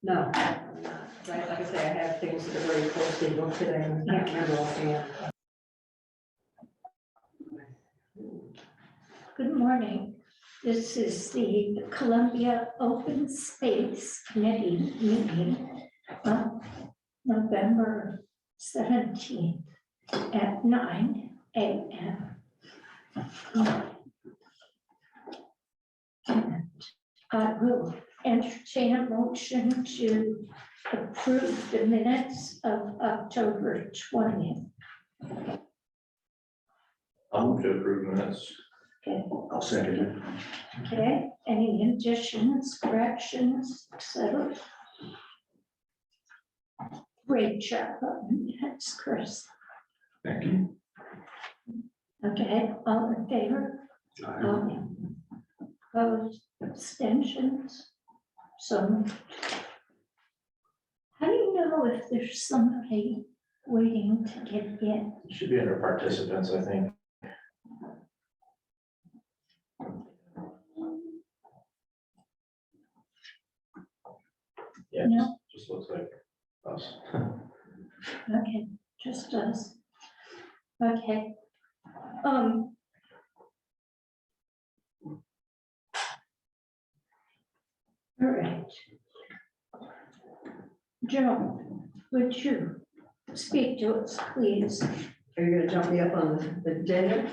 No, I'm not. Like I say, I have things that are very close to look today, and I can't remember offhand. Good morning. This is the Columbia Open Space Committee meeting of November 17th at 9 a.m. And I will entertain a motion to approve the minutes of October 20th. I'll move to approve minutes. Okay. I'll second it. Okay, any additions, corrections, etc.? Great job on that's Chris. Thank you. Okay, all in favor? Opposed, abstentions? So how do you know if there's somebody waiting to get in? Should be under participants, I think. Yeah, No. just looks like us. Okay, just us. Okay. All right. Joan, would you speak to us, please? Are you gonna jump me up on the agenda?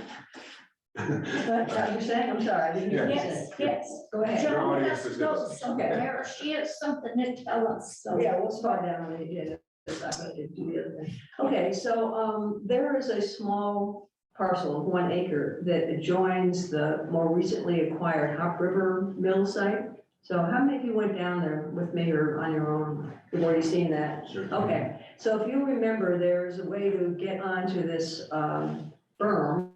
But, What you're saying? I'm sorry, I didn't hear what you yes, said. yes. Go ahead. Your Joan audience has is knows good. something Okay. there. She has something to tell us, so. Yeah, we'll start down on the agenda. I'm gonna do the other thing. Okay, so, there is a small parcel of 1 acre that adjoins the more recently acquired Hop River Mill site. So how many of you went down there with me or on your own? You've already seen that? Okay, so if you remember, there's a way to get onto this berm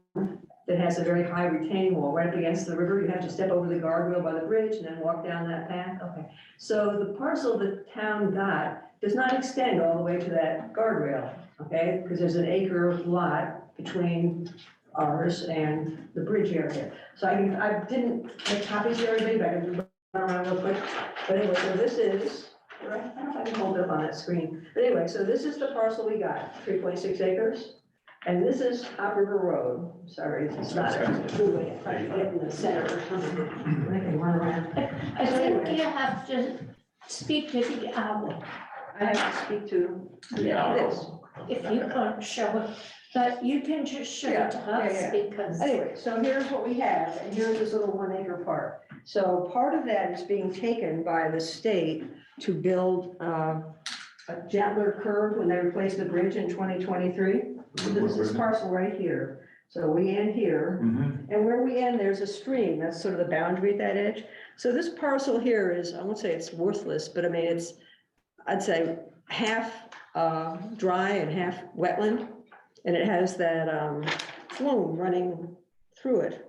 that has a very high retaining wall right up against the river. You have to step over the guardrail by the bridge and then walk down that path. Okay, so the parcel the town got does not extend all the way to that guardrail, okay? Because there's an acre lot between ours and the bridge area. So I didn't make copies for everybody, but I can run around real quick. But anyway, so this is, I don't know if I can hold it up on that screen. But anyway, so this is the parcel we got, 3.6 acres. And this is Hop River Road. Sorry, it's not a good way to try to get in the center or something. I can run around. I think you have to speak to the owl I have to speak to Yeah. this. if you can't show it, but you can just show it to Yeah, us yeah. because. Anyway, so here's what we have, and here's this little 1 acre part. So part of that is being taken by the state to build a gentler curve when they replaced the bridge in 2023. This is parcel right here. So we end here, Mhm. and where we end, there's a stream. That's sort of the boundary at that edge. So this parcel here is, I won't say it's worthless, but I mean, it's, I'd say half dry and half wetland. And it has that flume running through it.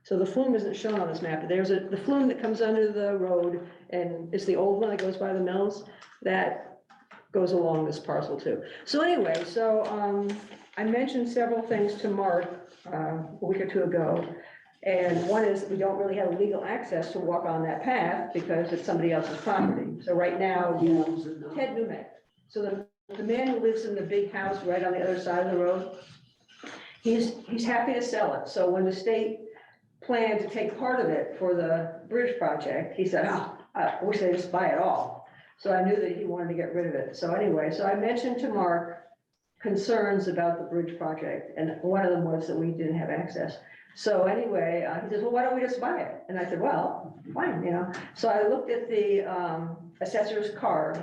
So the flume isn't shown on this map, but there's the flume that comes under the road, and it's the old one that goes by the mills, that goes along this parcel too. So anyway, so I mentioned several things to Mark a week or two ago. And one is that we don't really have legal access to walk on that path because it's somebody else's property. So right now, Ted Newman. So the man who lives in the big house right on the other side of the road, he's happy to sell it. So when the state planned to take part of it for the bridge project, he said, oh, I wish they just buy it all. So I knew that he wanted to get rid of it. So anyway, so I mentioned to Mark concerns about the bridge project, and one of them was that we didn't have access. So anyway, he says, well, why don't we just buy it? And I said, well, fine, you know. So I looked at the assessor's card,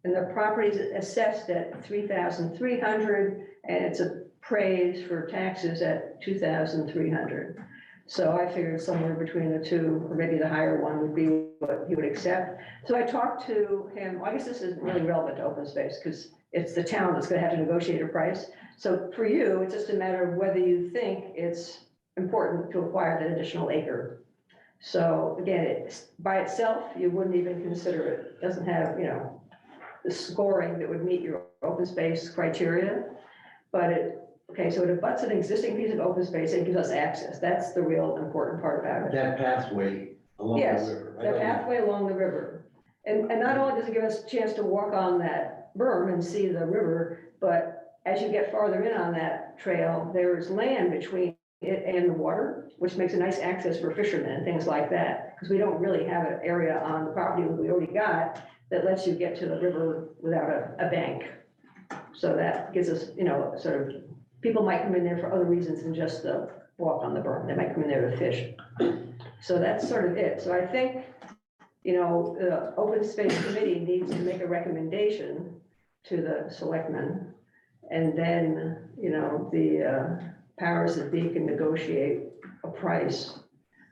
and the property is assessed at $3,300, and it's appraised for taxes at $2,300. So I figured somewhere between the two, or maybe the higher one would be what he would accept. So I talked to him. I guess this isn't really relevant to open space because it's the town that's going to have to negotiate a price. So for you, it's just a matter of whether you think it's important to acquire that additional acre. So again, it's by itself, you wouldn't even consider it. It doesn't have, you know, the scoring that would meet your open space criteria, but okay, so it abuts an existing piece of open space and gives us access. That's the real important part about it. That pathway along the Yes, river. the pathway along the river. And not only does it give us a chance to walk on that berm and see the river, but as you get farther in on that trail, there's land between it and the water, which makes a nice access for fishermen and things like that. Because we don't really have an area on the property that we already got that lets you get to the river without a bank. So that gives us, you know, sort of, people might come in there for other reasons than just the walk on the berm. They might come in there to fish. So that's sort of it. So I think, you know, the Open Space Committee needs to make a recommendation to the selectmen. And then, you know, the powers that be can negotiate a price.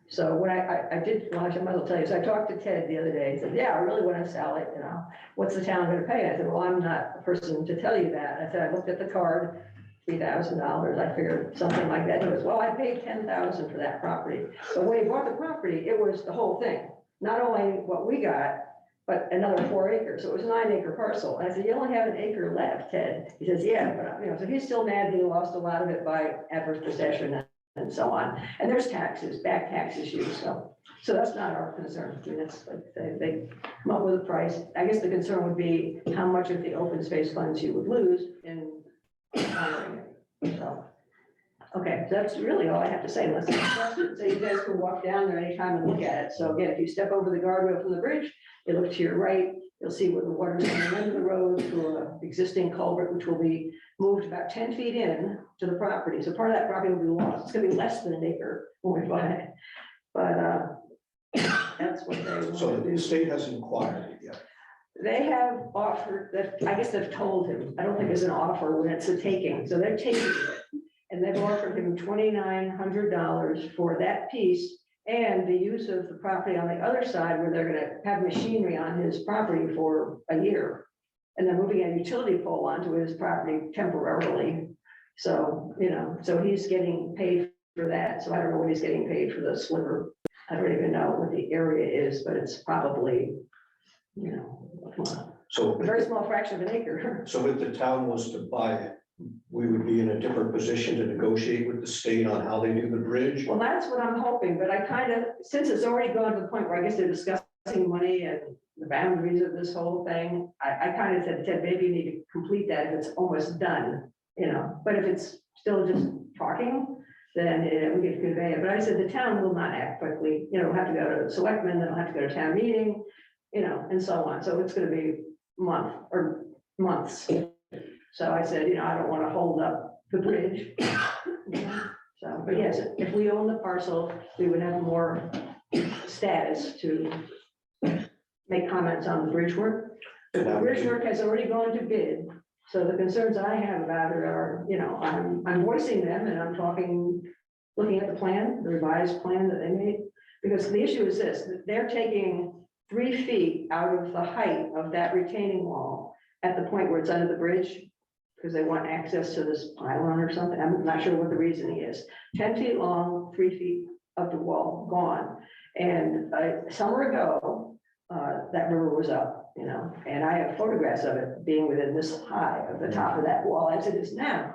So what I did, well, I might as well tell you, so I talked to Ted the other day, he said, yeah, I really want to sell it, you know, what's the town gonna pay? I said, well, I'm not the person to tell you that. I said, I looked at the card, $3,000, I figured something like that. He goes, well, I paid $10,000 for that property. So when he bought the property, it was the whole thing, not only what we got, but another 4 acres. So it was a 9-acre parcel. And I said, you only have an acre left, Ted. He says, yeah, but you know, so he's still mad that he lost a lot of it by adverse possession and so on. And there's taxes, back tax issues. So that's not our concern. I mean, it's like they come up with a price. I guess the concern would be how much of the open space funds you would lose in honoring it. So, okay, so that's really all I have to say. Unless there's questions. So you guys can walk down there anytime and look at it. So again, if you step over the guardrail from the bridge, you look to your right, you'll see where the water is coming under the road through an existing culvert, which will be moved about 10 feet in to the property. So part of that property will be lost. It's gonna be less than an acre when we buy it. But that's what they want So to the do. state hasn't acquired it yet. They have offered that, I guess they've told him, I don't think it's an offer when it's a taking, so they're taking it. And they've offered him $2,900 for that piece and the use of the property on the other side where they're gonna have machinery on his property for a year. And then moving a utility pole onto his property temporarily. So, you know, so he's getting paid for that. So I don't know what he's getting paid for the sliver. I don't even know what the area is, but it's probably, you know, So, a very small fraction of an acre. so if the town was to buy it, we would be in a different position to negotiate with the state on how they do the bridge. Well, that's what I'm hoping, but I kind of, since it's already gone to the point where I guess they're discussing money and the boundaries of this whole thing, I kind of said, maybe you need to complete that if it's almost done, you know, but if it's still just talking, then we get to convey it. But I said, the town will not act quickly, you know, we'll have to go to selectmen, then we'll have to go to town meeting, you know, and so on. So it's gonna be months. So I said, you know, I don't want to hold up the bridge. So, but yes, if we own the parcel, we would have more status to make comments on the bridge work. The bridge work has already gone to bid. So the concerns I have about it are, you know, I'm voicing them and I'm talking, looking at the plan, the revised plan that they made. Because the issue is this, that they're taking 3 feet out of the height of that retaining wall at the point where it's under the bridge, because they want access to this pylon or something. I'm not sure what the reasoning is. 10 feet long, 3 feet of the wall gone. And summer ago, that river was up, you know, and I have photographs of it being within this high of the top of that wall as it is now.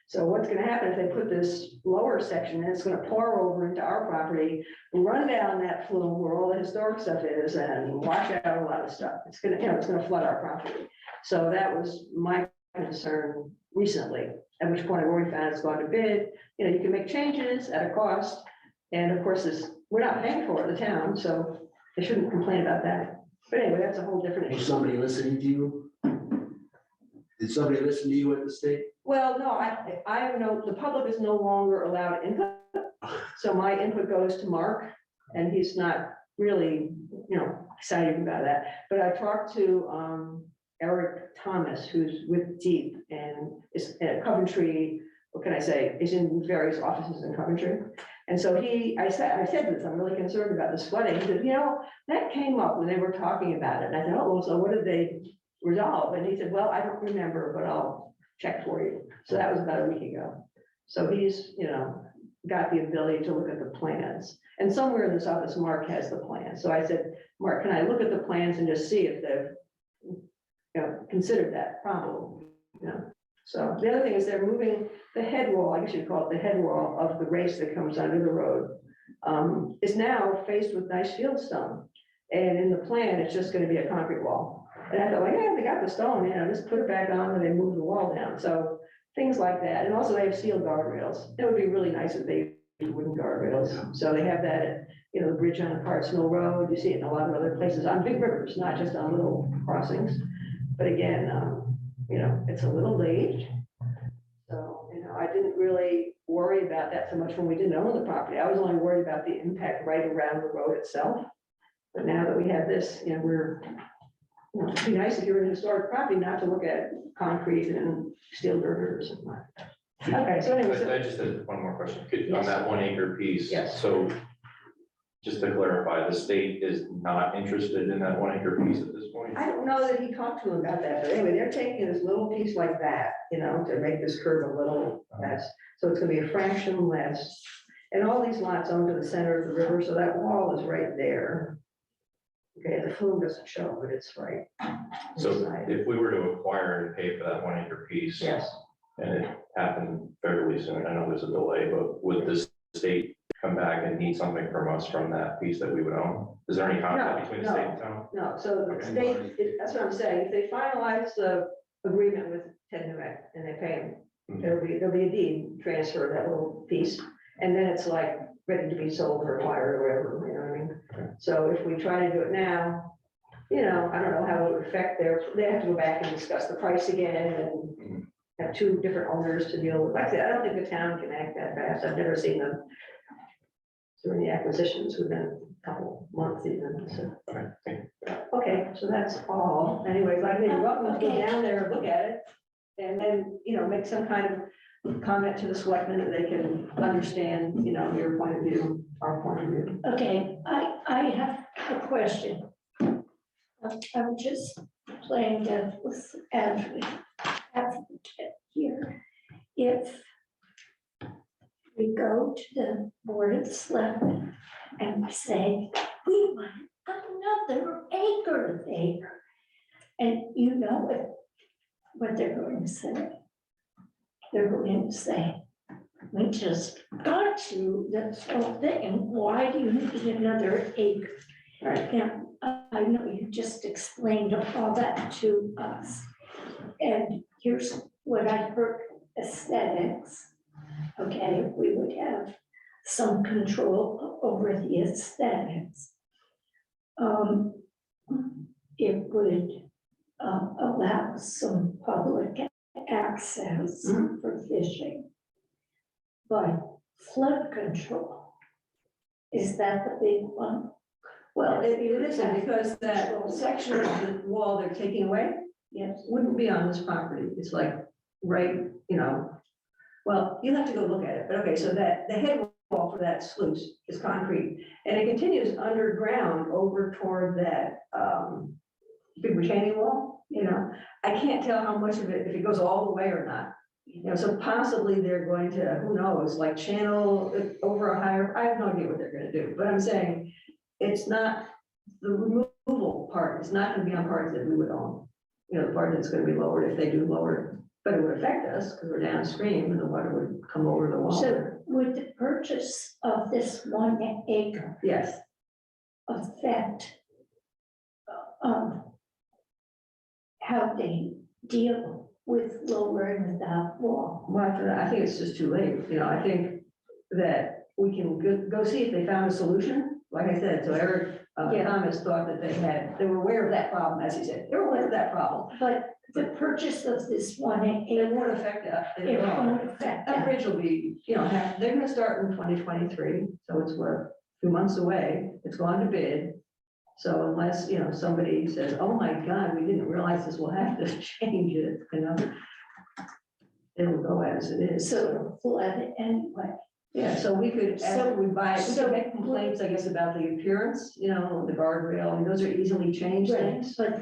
So what's gonna happen if they put this lower section, and it's gonna pour over into our property, run down that flume where all the historic stuff is and wash out a lot of stuff. It's gonna, you know, it's gonna flood our property. So that was my concern recently, at which point I've already found it's gone to bid. You know, you can make changes at a cost. And of course, we're not paying for it, the town, so they shouldn't complain about that. But anyway, that's a whole different Was issue. somebody listening to you? Did somebody listen to you at the state? Well, no, I know the public is no longer allowed input. So my input goes to Mark and he's not really, you know, excited about that. But I talked to Eric Thomas, who's with Deep and is at Coventry, what can I say, is in various offices in Coventry. And so I said this, I'm really concerned about this flooding. He said, you know, that came up when they were talking about it. And I said, oh, well, so what did they resolve? And he said, well, I don't remember, but I'll check for you. So that was about a week ago. So he's, you know, got the ability to look at the plans. And somewhere in this office, Mark has the plan. So I said, Mark, can I look at the plans and just see if they've, you know, considered that problem? You know? So the other thing is they're moving the head wall, I guess you'd call it the head wall of the race that comes under the road, is now faced with nice fieldstone. And in the plan, it's just gonna be a concrete wall. And I thought, well, yeah, they got the stone, just put it back on and they move the wall down. So things like that. And also they have steel guardrails. It would be really nice if they used wooden guardrails. So they have that, at, the bridge on Parts Mill Road. You see it in a lot of other places on big rivers, not just on little crossings. But again, it's a little late. So, I didn't really worry about that so much when we didn't own the property. I was only worried about the impact right around the road itself. But now that we have this, it'd be nice if you're in a historic property not to look at concrete and steel girders and that. Okay, so anyway, I just had one more question. On Yes. that 1 acre piece. Yes. So just to clarify, the state is not interested in that 1 acre piece at this point? I don't know that he talked to him about that, but anyway, they're taking this little piece like that, to make this curve a little less. So it's gonna be a fraction less. And all these lots own to the center of the river, so that wall is right there. Okay, the flume doesn't show, but it's right. So inside. if we were to acquire and pay for that 1 acre piece. Yes, And it happened fairly soon, I know there's a delay, but would the state come back and need something from us from that piece that we would own? Is there any conflict between the state and town? no, so the Okay. state, that's what I'm saying, if they finalize the agreement with Ted Newett and they pay him, Mhm. there'll be a deed transfer, that little piece, and then it's like ready to be sold or acquired or whatever, you know what I mean? Okay. So if we try to do it now, I don't know how it would affect they have to go back and discuss the price again and Mhm. have two different owners to deal with. Like I said, I don't think the town can act that fast. I've never seen them doing the acquisitions within a couple months even, so. Okay, thank you. Okay, so that's all. Anyways, like, you're welcome to go Okay. down there and look at it. And then, make some kind of comment to the selectmen that they can understand, your point of view, our point of view. Okay, I have a question. I'm just playing devil's advocate here. If we go to the board of selectmen and we say, we want another acre there. And you know what they're going to say. They're going to say, we just got you this whole thing, why do you need another acre? Right. Now, I know you just explained all that to us. And here's what I heard, aesthetics. Okay, we would have some control over the aesthetics. It would allow some public access for fishing. But flood control, is that the big one? Well, it isn't, because that section of the wall they're taking away Yes. wouldn't be on this property. It's like, right, well, you'll have to go look at it, but okay, so that the head wall for that sluice is concrete. And it continues underground over toward that big retaining wall, I can't tell how much of it, if it goes all the way or not. So possibly they're going to, who knows, like channel it over a higher, I have no idea what they're gonna do, but I'm saying it's not, the removal part is not gonna be on parts that we would own. The part that's gonna be lowered if they do lower, but it would affect us because we're downstream and the water would come over the wall. So would the purchase of this 1 acre Yes, affect how they deal with lowering that wall? well, after that, I think it's just too late, I think that we can go see if they found a solution, like I said, so Eric Yeah. Thomas thought that they were aware of that problem, as he said, they were aware of that problem. But the purchase of this 1 It acre, won't affect that it at all. won't affect That that. bridge will be, they're gonna start in 2023, so it's what, a few months away, it's gone to bid. So unless, somebody says, oh my God, we didn't realize this, we'll have to change it, it will go as it is. So flood anyway. Yeah, so we could, after we buy it, we So- could make complaints, I guess, about the appearance, the guardrail, and those are easily changed Right, things. but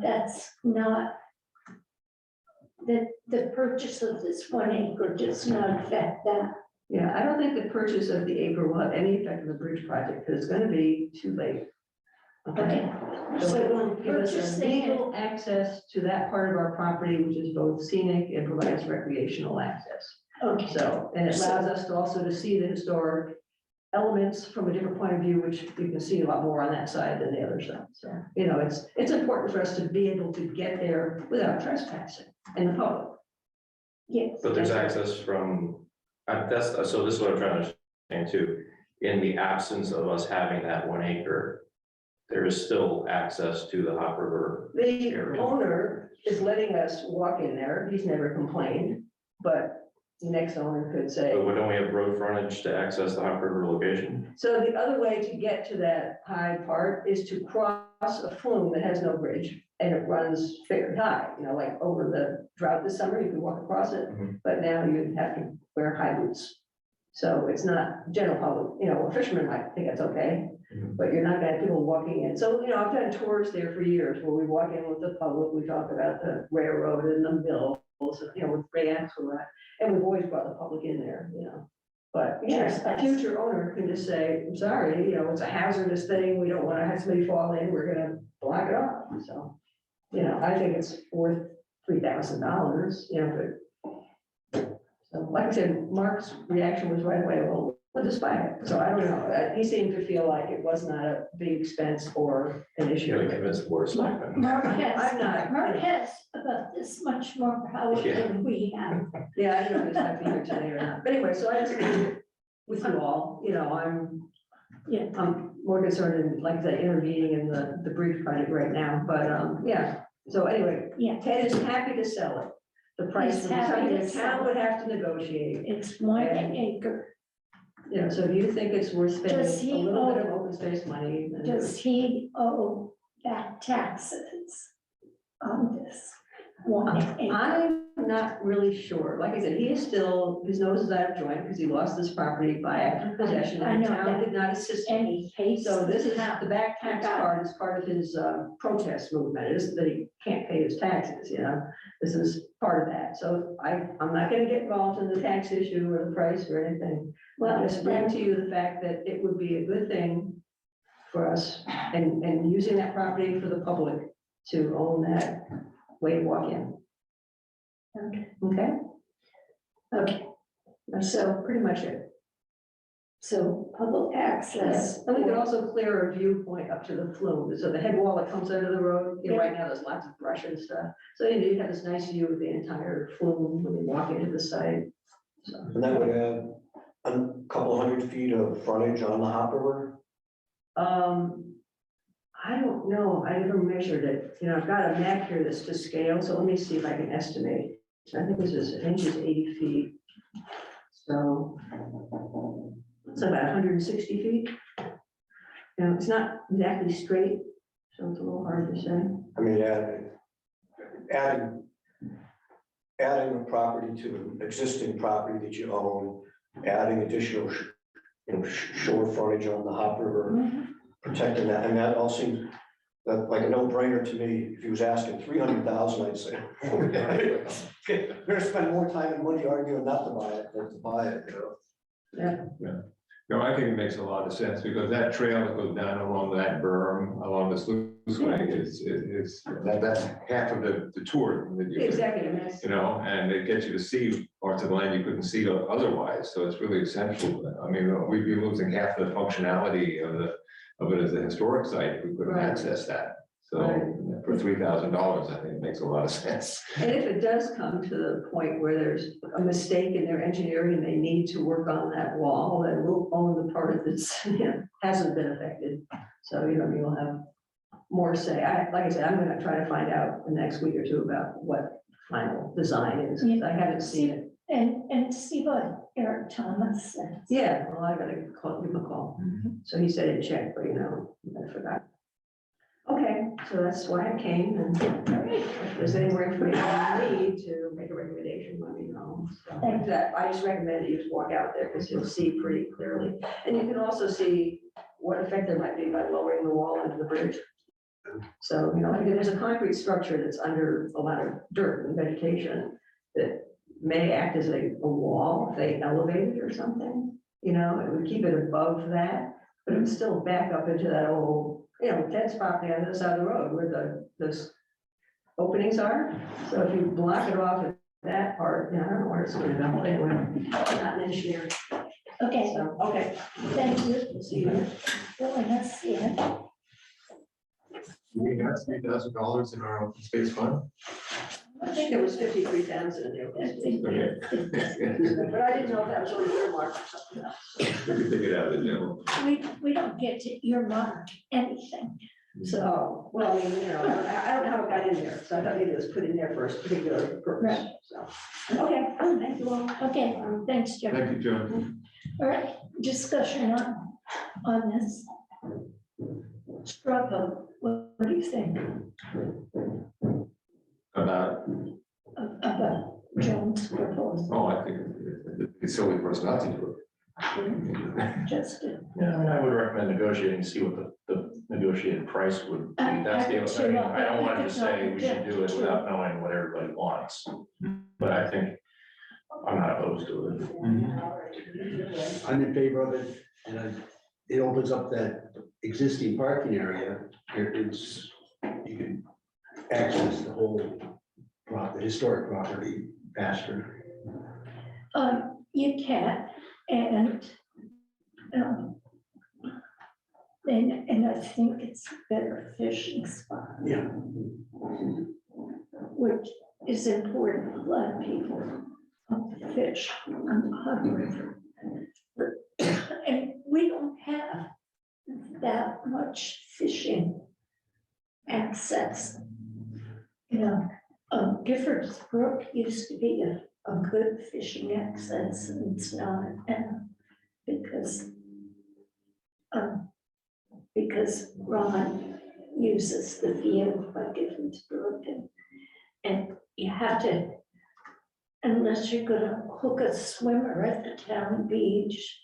that's not, the purchase of this 1 acre does not affect that. Yeah, I don't think the purchase of the acre will have any effect on the bridge project, because it's gonna be too late. Okay, So it will so give us a purchasing it, legal access to that part of our property, which is both scenic and provides recreational access. okay, So, and it allows us to also to see the historic elements from a different point of view, which you can see a lot more on that side than the other side. So, you know, it's important for us to be able to get there without trespassing in the public. Yes. But there's access from, so this is what I'm trying to understand too. In the absence of us having that 1 acre, there is still access to the Hop River. The owner is letting us walk in there. He's never complained, but the next owner could say. But don't we have road frontage to access the Hop River location? So the other way to get to that high part is to cross a flume that has no bridge and it runs very high, you know, like over the drought this summer, you could walk across it, Mhm. but now you have to wear high boots. So it's not general public, you know, a fisherman might think it's okay, Mhm. but you're not gonna have people walking in. So, you know, I've done tours there for years where we walk in with the public, we talk about the railroad and the mills, you know, with Ray Axelrod, and we've always brought the public in there, you know. But yes, a future owner can just say, I'm sorry, you know, it's a hazardous thing, we don't wanna have somebody fall in, we're gonna block it off, so. You know, I think it's worth $3,000, you know, but. So like I said, Mark's reaction was right away, well, we'll just buy it, so I don't know, he seemed to feel like it was not a big expense or an You issue. gotta convince the board of selectmen. Mark I'm not- Mark has about this much more power Yeah. than we have. Yeah, I don't know if he's happy here today or not, but anyway, so I just leave it with you all, you know, I'm more concerned in, like I said, intervening in the brief project right now, but, yeah. So anyway, Yeah, Ted is happy to sell it. The price He's is happy something to the sell town would it. have to negotiate. it's 1 acre. You know, so if you think it's worth spending Does he a little bit of own- open space money, then Does he owe back taxes on this 1 acre? I'm not really sure. Like I said, he is still, his nose is out of joint because he lost this property by active possession I and the know town that. did not assist him. And he hates. So this is, the the back tax Got it. part is part of his protest movement. It isn't that he can't pay his taxes, you know? This is part of that. So I'm not gonna get involved in the tax issue or the price or anything. Well, Well, just bring to you the fact that it would be a good thing for us and using that property for the public to own that way to walk in. Okay. Okay? Okay, That's so pretty much it. so public access. And we could also clear a viewpoint up to the flume, so the head wall that comes under the road, you know, right now there's lots of brush and stuff. So you have this nice view of the entire flume when you walk into the site. So, And that would add a couple 100 feet of frontage on the Hop River. I don't know, I never measured it, you know, I've got a map here that's to scale, so let me see if I can estimate. I think this is, I think it's 80 feet. So it's about 160 feet. You know, it's not exactly straight, so it's a little hard to say. I mean, adding a property to an existing property that you own, adding additional, shore frontage on the Hop River, Mhm. protecting that, and that all seems like a no-brainer to me. If he was asking 300,000, I'd say, okay, better spend more time and money arguing not to buy it than to buy it, you know? No, I think it makes a lot of sense because that trail that goes down along that berm, along the sluice way is, that's half of the tour that you. Exactly, and that's, You know, and it gets you to see parts of the land you couldn't see otherwise, so it's really essential. I mean, we'd be losing half the functionality of it as a historic site if we couldn't Right. access that. So Right. for $3,000, I think it makes a lot of sense. and if it does come to the point where there's a mistake in their engineering and they need to work on that wall, then we'll own the part that's, you know, hasn't been affected. So, you know, you'll have more say. Like I said, I'm gonna try to find out the next week or two about what final design is. 'Cause I haven't seen it. And see what Eric Thomas says. Yeah, well, I gotta give him a call. So he said he'd check, but you know, I forgot. Okay, so that's why I came, and if there's any more information you need to make a recommendation, let me know. So, Thank that, I just recommend that you just walk out there, because you'll see pretty clearly. And you can also see what effect there might be by lowering the wall into the bridge. So, you know, like, there's a concrete structure that's under a lot of dirt and vegetation that may act as a wall if they elevate it or something. You know, it would keep it above that, but it would still back up into that old, you know, Ted's property on the other side of the road where those openings are. So if you block it off at that part, you know, I don't know where it's gonna go, anyway, not an engineer. Okay, So, okay. thank you. See you. Filling us in. We got $3,000 in our open space fund. I think there was 53,000 in there. But I didn't know if that was already earmarked or something else. We can take it out of the general. We don't get to earmark anything. So, well, I mean, you know, I don't know how it got in there, so I thought maybe it was put in there for a particular purpose, Right. so. Okay, thank you all. Okay, thanks, Jim. Thank you, John. All right, discussion on this. Straw vote, what do you think About, about John's proposal? oh, I think it's silly for us not to do Just, Yeah, I mean, I would recommend negotiating, see what the negotiated price would be. That's the, I mean, I don't want to just say we should do it without knowing what everybody wants. But I think I'm not opposed to it. it. I'm in favor of it, it opens up that existing parking area. It's, you can access the whole, the historic property faster. you can, and I think it's a better fishing spot. Yeah. Which is important to a lot of people fish on the Hog River. And we don't have that much fishing access. You know, Giffords Brook used to be a good fishing access, and it's not now because Ron uses the field by Giffords Brook, and you have to, unless you're gonna hook a swimmer at the town beach,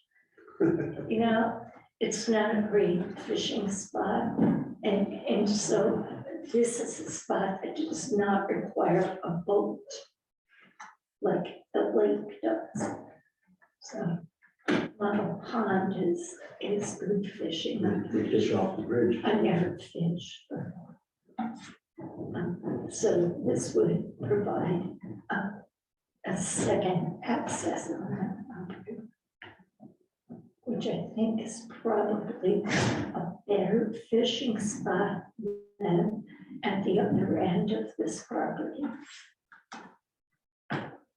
you know, it's not a great fishing spot. And so this is a spot that does not require a boat like the lake does. So Model Pond is good fishing. We fish off the bridge. I never fish. So this would provide a second access on that property, which I think is probably a better fishing spot than at the other end of this property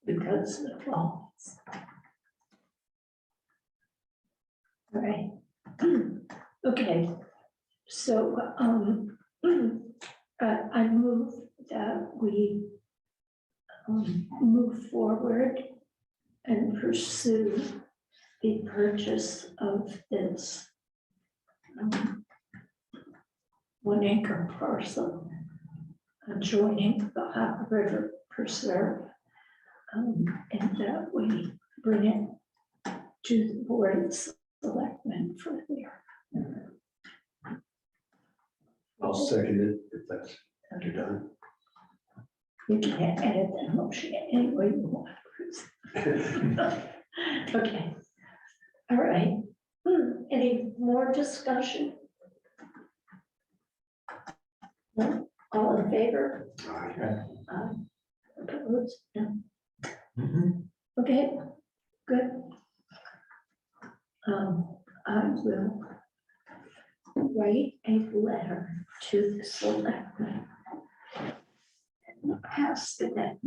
because of the falls. All right. Okay. So I move that we move forward and pursue the purchase of this 1 acre parcel adjoining the Hot River Preserve, and that we bring it to the Board of Selectmen for their. I'll second it if that's after done. You can edit that motion any way you want, Chris. Okay. All right. Any more discussion? No? All in favor? Opposed? No. Okay, good. I will write a letter to the selectmen. Pass that.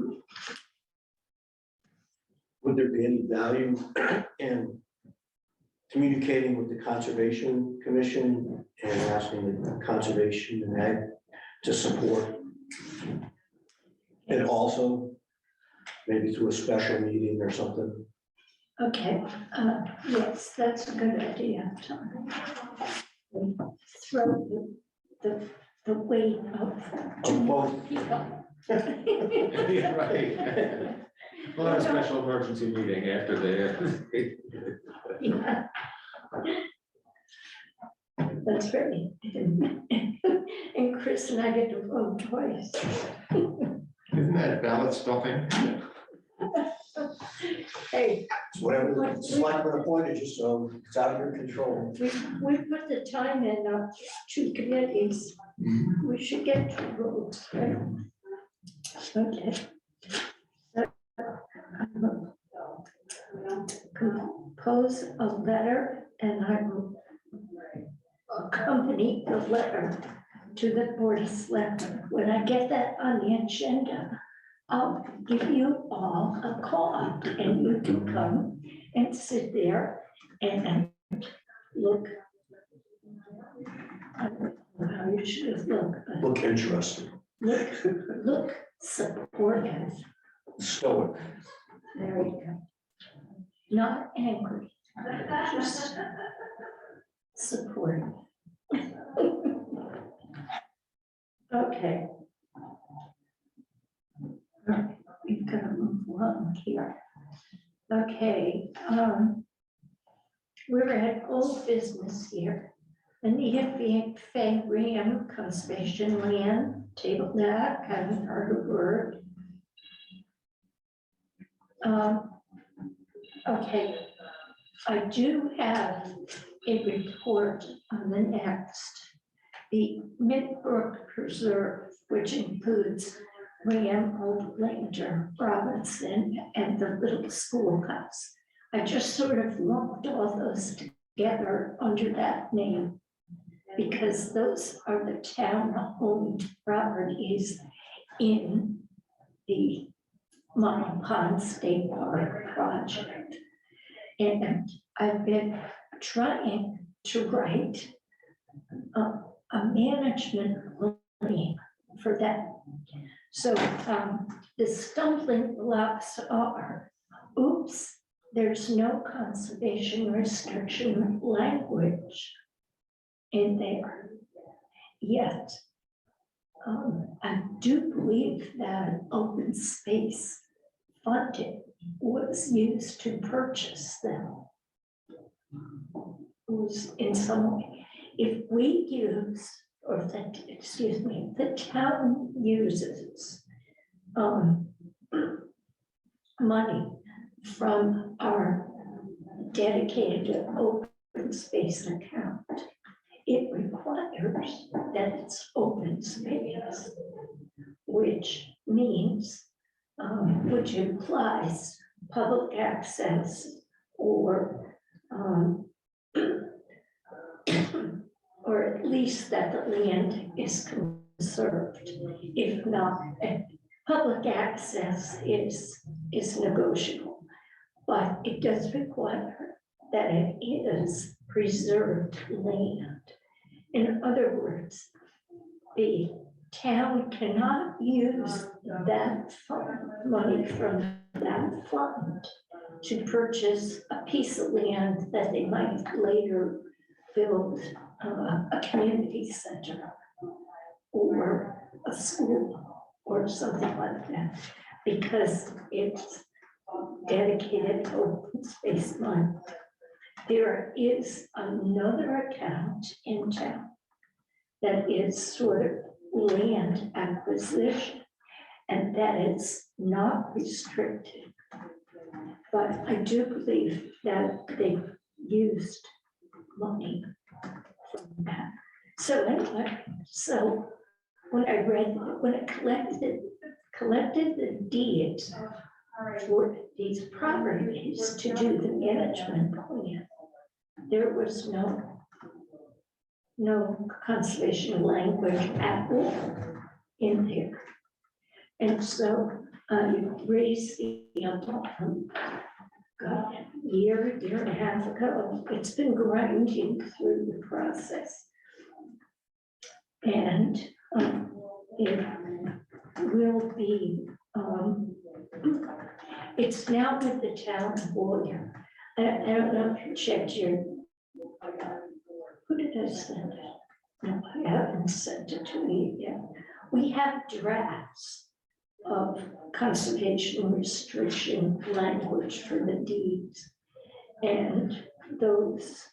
Would there be any value in communicating with the Conservation Commission and asking the Conservation and Ag to support? And also, maybe through a special meeting or something. Okay, yes, that's a good idea, Tom. Throw the weight of two more both. people. Yeah, right. We'll have a special emergency meeting after the. Yeah. That's right. And Chris and I get to vote twice. Isn't that ballot stuffing? Hey, It's whatever the selectmen appointed you, so it's out of your control. we put the time in 2 committees. We should get 2 votes, right? Okay. compose a letter and I will accompany the letter to the Board of Selectmen. When I get that on the agenda, I'll give you all a call and you can come and sit there and look. I don't know how you should look, but Look interesting, look supportive. stoic. There you go. Not angry, just supportive. Okay. All right, we've got to move along here. Okay, we're at old business here. Anita Fay Ram Conservation Land, table that, haven't heard a word. Okay, I do have a report on the next. The Midbrook Preserve, which includes Ram, Oldlander, Robinson, and the little schoolhouse. I just sort of lumped all those together under that name because those are the town-owned properties in the Mono Pond State Park project. And I've been trying to write a management plan for that. So the stumbling blocks are, oops, there's no conservation restriction language in there yet. I do believe that open space funding was used to purchase them. Was in some way, if we use, or that, excuse me, the town uses money from our dedicated open space account, it requires that it's open space, which means, which implies public access or at least that the land is conserved. If not, public access is negotiable, but it does require that it is preserved land. In other words, the town cannot use that money from that fund to purchase a piece of land that they might later build a community center or a school or something like that, because it's dedicated open space money. There is another account in town that is sort of land acquisition, and that is not restricted. But I do believe that they used money from that. So anyway, so when I collected the deeds for these properties to do the management plan, there was no conservation language at all in there. And so I raised the alarm, God, a year and a half ago. It's been grinding through the process. And it will be, it's now with the town lawyer. I don't know if you checked your, who did I send it? No, I haven't sent it to you yet. We have drafts of conservation restriction language for the deeds. And those,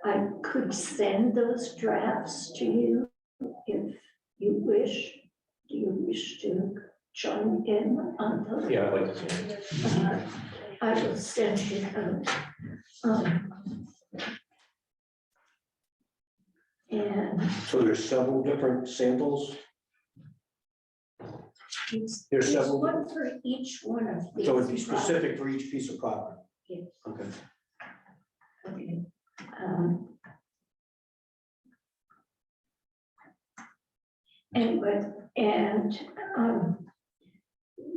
I could send those drafts to you if you wish. Do you wish to join in on those? Yeah, I'd like to see it. I will send it out. And So there's several different samples. it's There's there's several. one for each one of these. So it'd be specific for each piece of property. Yes. Okay. Okay. Anyway, and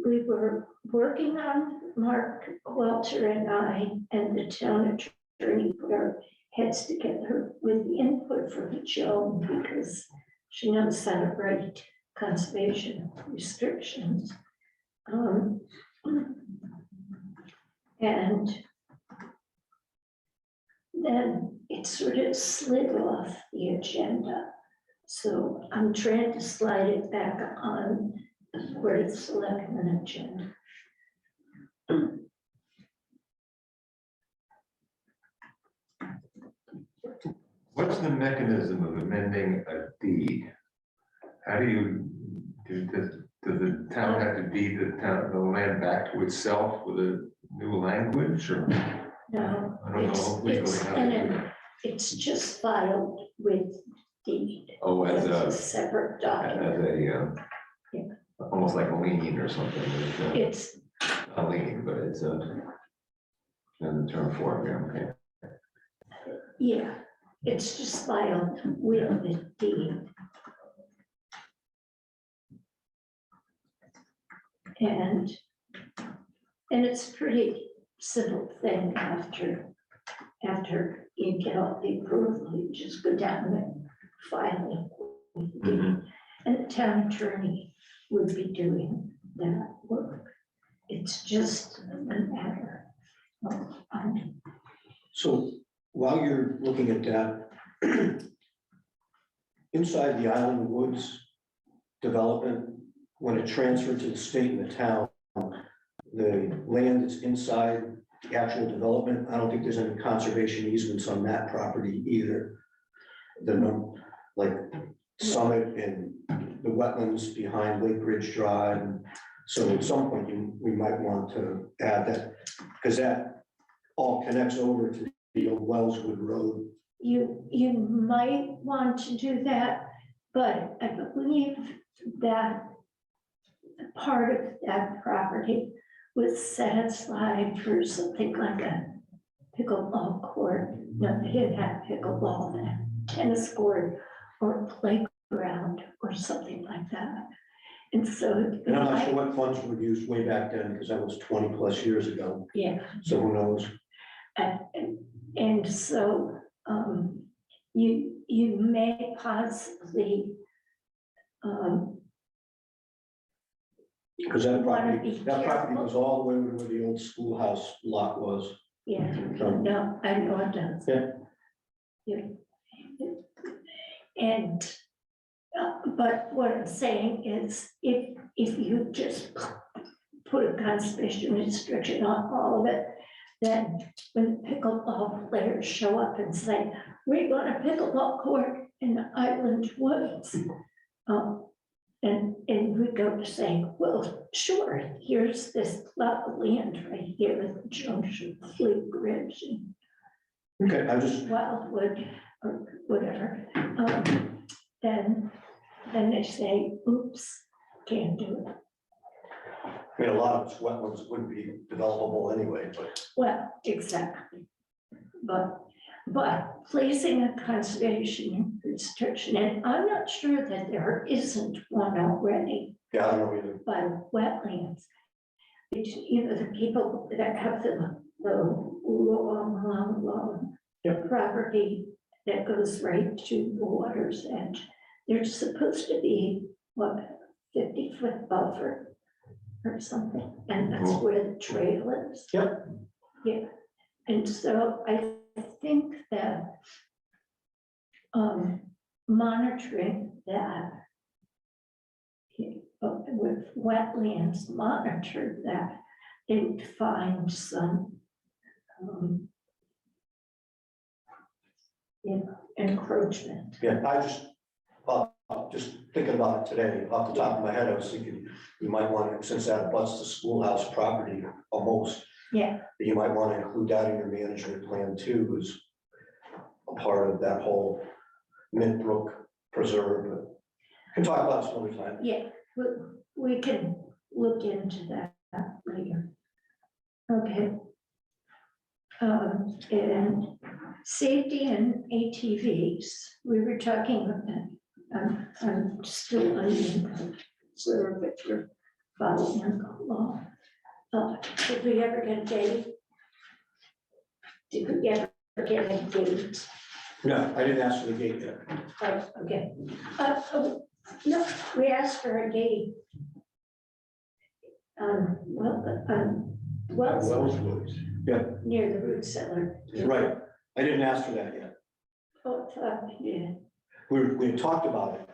we were working on, Mark Walter and I and the town attorney put our heads together with the input from Joan because she knows how to write conservation restrictions. And then it sort of slid off the agenda. So I'm trying to slide it back on the Board of Selectmen agenda. What's the mechanism of amending a deed? How do you, does the town have to deed the land back to itself with a new language or? No, I don't know legally it's, how to do that. it's just filed with deed. Oh, as It's a a, separate as document. a, almost like a lien or something. It's, A lien, but it's a, in the term for it, okay. yeah, it's just filed with the deed. And it's a pretty simple thing after you get all the approval, you just go down and file it with the deed. Mhm. And the town attorney would be doing that work. It's just a matter of, So while you're looking at that, inside the Island Woods development, when it transferred to the state and the town, the land that's inside the actual development, I don't think there's any conservation easements on that property either. Like Summit and the wetlands behind Lake Ridge Drive. So at some point, we might want to add that, because that all connects over to the old Wellswood Road. you might want to do that, but I believe that part of that property was set aside for something like a pickleball court. No, they didn't have pickleball then, tennis court or playground or something like that. And so. And I'm not sure what funds were used way back then, because that was 20+ years ago. Yeah. So who knows? And so you may possibly Because that wanna property, be that property careful. was all the way where the old schoolhouse lot was. Yeah, So, no, I know it does. Yeah. Yeah. And, but what I'm saying is, if you just put a conservation restriction on all of it, then when pickleball players show up and say, we want a pickleball court in the Island Woods. And we go to say, well, sure, here's this plot of land right here at the junction of Fleet Ridge and okay, I just, Wildwood or whatever. Then they say, oops, can't do it. I mean, a lot of its wetlands wouldn't be developable anyway, but Well, exactly. But placing a conservation restriction, and I'm not sure that there isn't one already yeah, I don't know either. by wetlands. You know, the people that have the long Yep. property that goes right to the water's edge. There's supposed to be, what, 50-foot buffer or something, and that's where the trail is. Yep. Yeah, and so I think that monitoring that with wetlands, monitor that, they would find some encroachment. Yeah, I just thinking about it today, off the top of my head, I was thinking, you might want to, since that abuts the schoolhouse property almost, Yeah, you might want to include that in your management plan too, as a part of that whole Mint Brook Preserve. But we can talk about it some other time. yeah, we can look into that later. Okay. And safety and ATVs, we were talking about, I'm still unsure if you're following along. Did we ever get a date? Did we ever get a date? No, I didn't ask for the gate yet. Oh, okay. No, we asked for a date. Wells Woods. Near the root cellar. Right, I didn't ask for that yet. Oh, yeah. We had talked about it,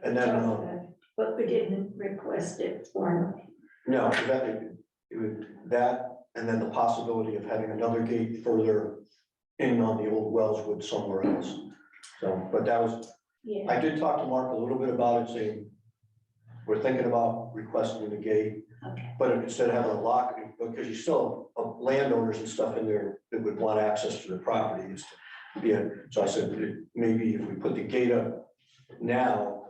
and then, But we didn't request it formally. no, it would, that, and then the possibility of having another gate further in on the old Wellswood somewhere else. So, but that was, Yeah, I did talk to Mark a little bit about it, saying, we're thinking about requesting the gate, okay, but instead of having a lock, because you still have landowners and stuff in there that would want access to the property. Yeah, so I said, maybe if we put the gate up now,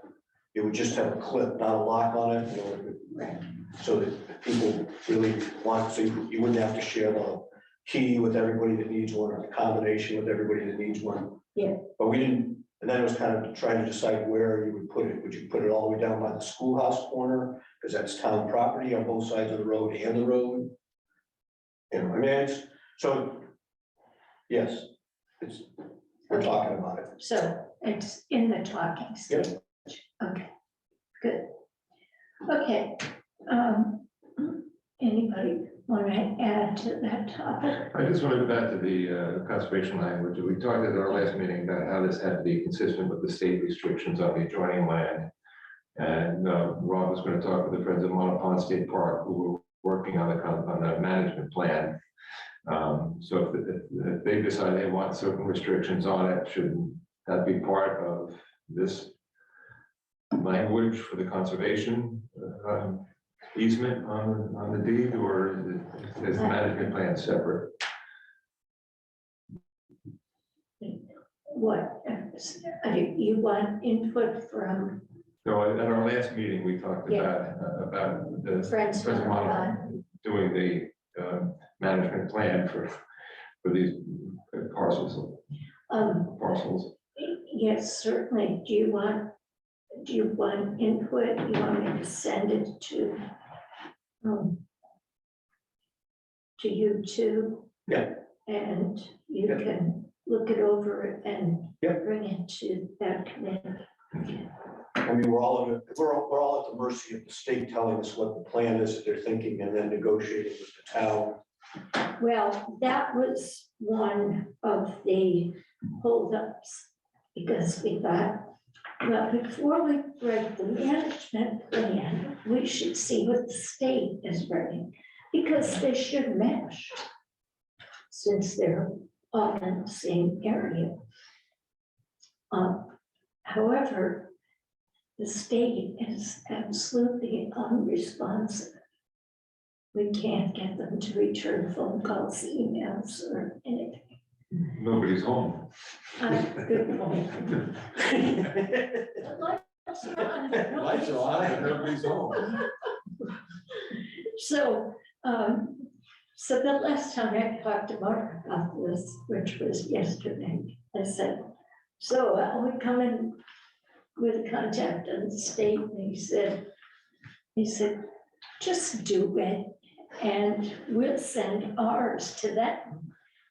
it would just have a clip, not a lock on it, you know, right, so that people really want, so you wouldn't have to share the key with everybody that needs one, or the combination with everybody that needs one. Yeah. But we didn't, and then it was kind of trying to decide where you would put it. Would you put it all the way down by the schoolhouse corner? Because that's town property on both sides of the road and the road. You know, I mean, it's, so, yes, it's, we're talking about it. so it's in the talking stage. Okay, good. Okay, anybody want to add to that topic? I just want to go back to the conservation language. We talked at our last meeting about how this had to be consistent with the state restrictions on the adjoining land. And Rob was going to talk with the Friends of Monopond State Park, who were working on the management plan. So if they decide they want certain restrictions on it, shouldn't that be part of this language for the conservation easement on the deed, or is the management plan separate? What, you want input from So at our last meeting, we talked about the Friends of Monopond Monopond? doing the management plan for these parcels. Yes, certainly. Do you want input? You want me to send it to you too? Yeah. And you Yeah. can look it over and Yeah. bring it to that committee. I mean, we're all at the mercy of the state telling us what the plan is that they're thinking and then negotiating with the town. Well, that was one of the holdups, because we thought, well, before we write the management plan, we should see what the state is writing, because they should mesh, since they're all in the same area. However, the state is absolutely unresponsive. We can't get them to return phone calls, emails, or anything. Nobody's home. Good point. Lights are on. Lights are on and nobody's home. So, so the last time I talked to Mark about this, which was yesterday, I said, so are we coming with contact on the state? And he said, just do it and we'll send ours to them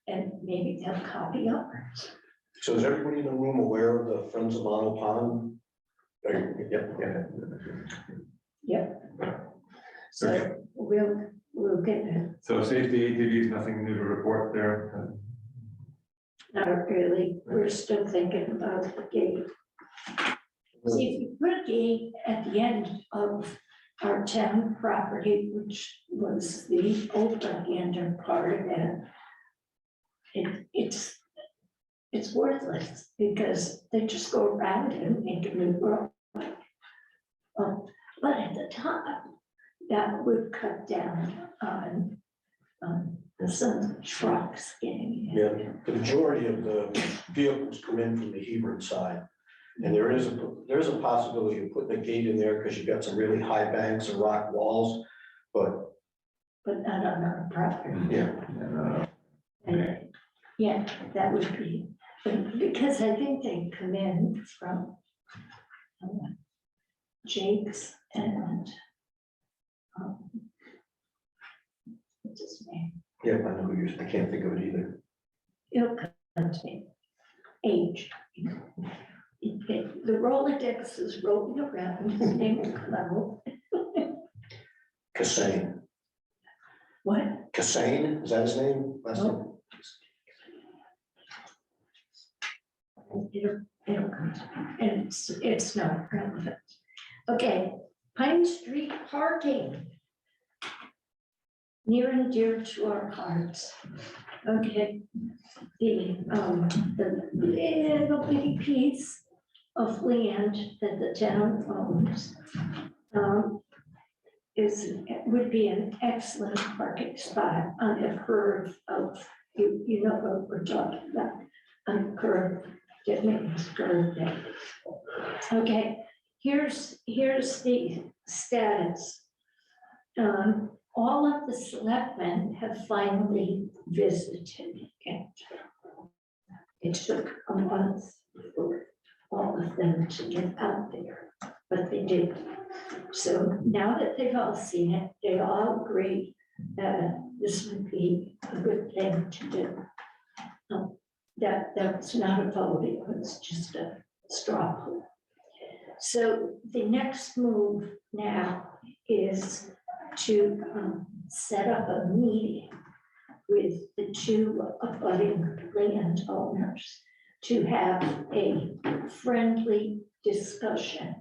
and maybe they'll copy ours. So is everybody in the room aware of the Friends of Monopond? Yep. Yep. So we'll get it. So safety ATVs, nothing new to report there. Not really, we're still thinking about the gate. See, if you put a gate at the end of our town property, which was the old Lygander part of it, it's worthless because they just go around and make a new road. But at the top, that would cut down on some trucks getting in. Yeah, the majority of the vehicles come in from the Hebron side. And there is a possibility of putting a gate in there because you've got some really high banks and rock walls, but But not on our property. yeah. And, yeah, that would be, because I think they come in from Jake's and what's his name? Yeah, I know who you're, I can't think of it either. It'll come to me. Age. The Rolodex is rolling around, his name will come out. Kassane. What? Kassane, is that his name? Last name? It'll come to me, and it's not relevant. Okay, Pine Street parking. Near and dear to our hearts. Okay, the little bitty piece of land that the town owns would be an excellent parking spot on the curve of, you know what we're talking about, on the curve, Denton's curve there. Okay, here's the status. All of the selectmen have finally visited it. It took a month for all of them to get out there, but they did. So now that they've all seen it, they all agree that this would be a good thing to do. That's not a vote, it was just a straw poll. So the next move now is to set up a meeting with the two abutting landowners to have a friendly discussion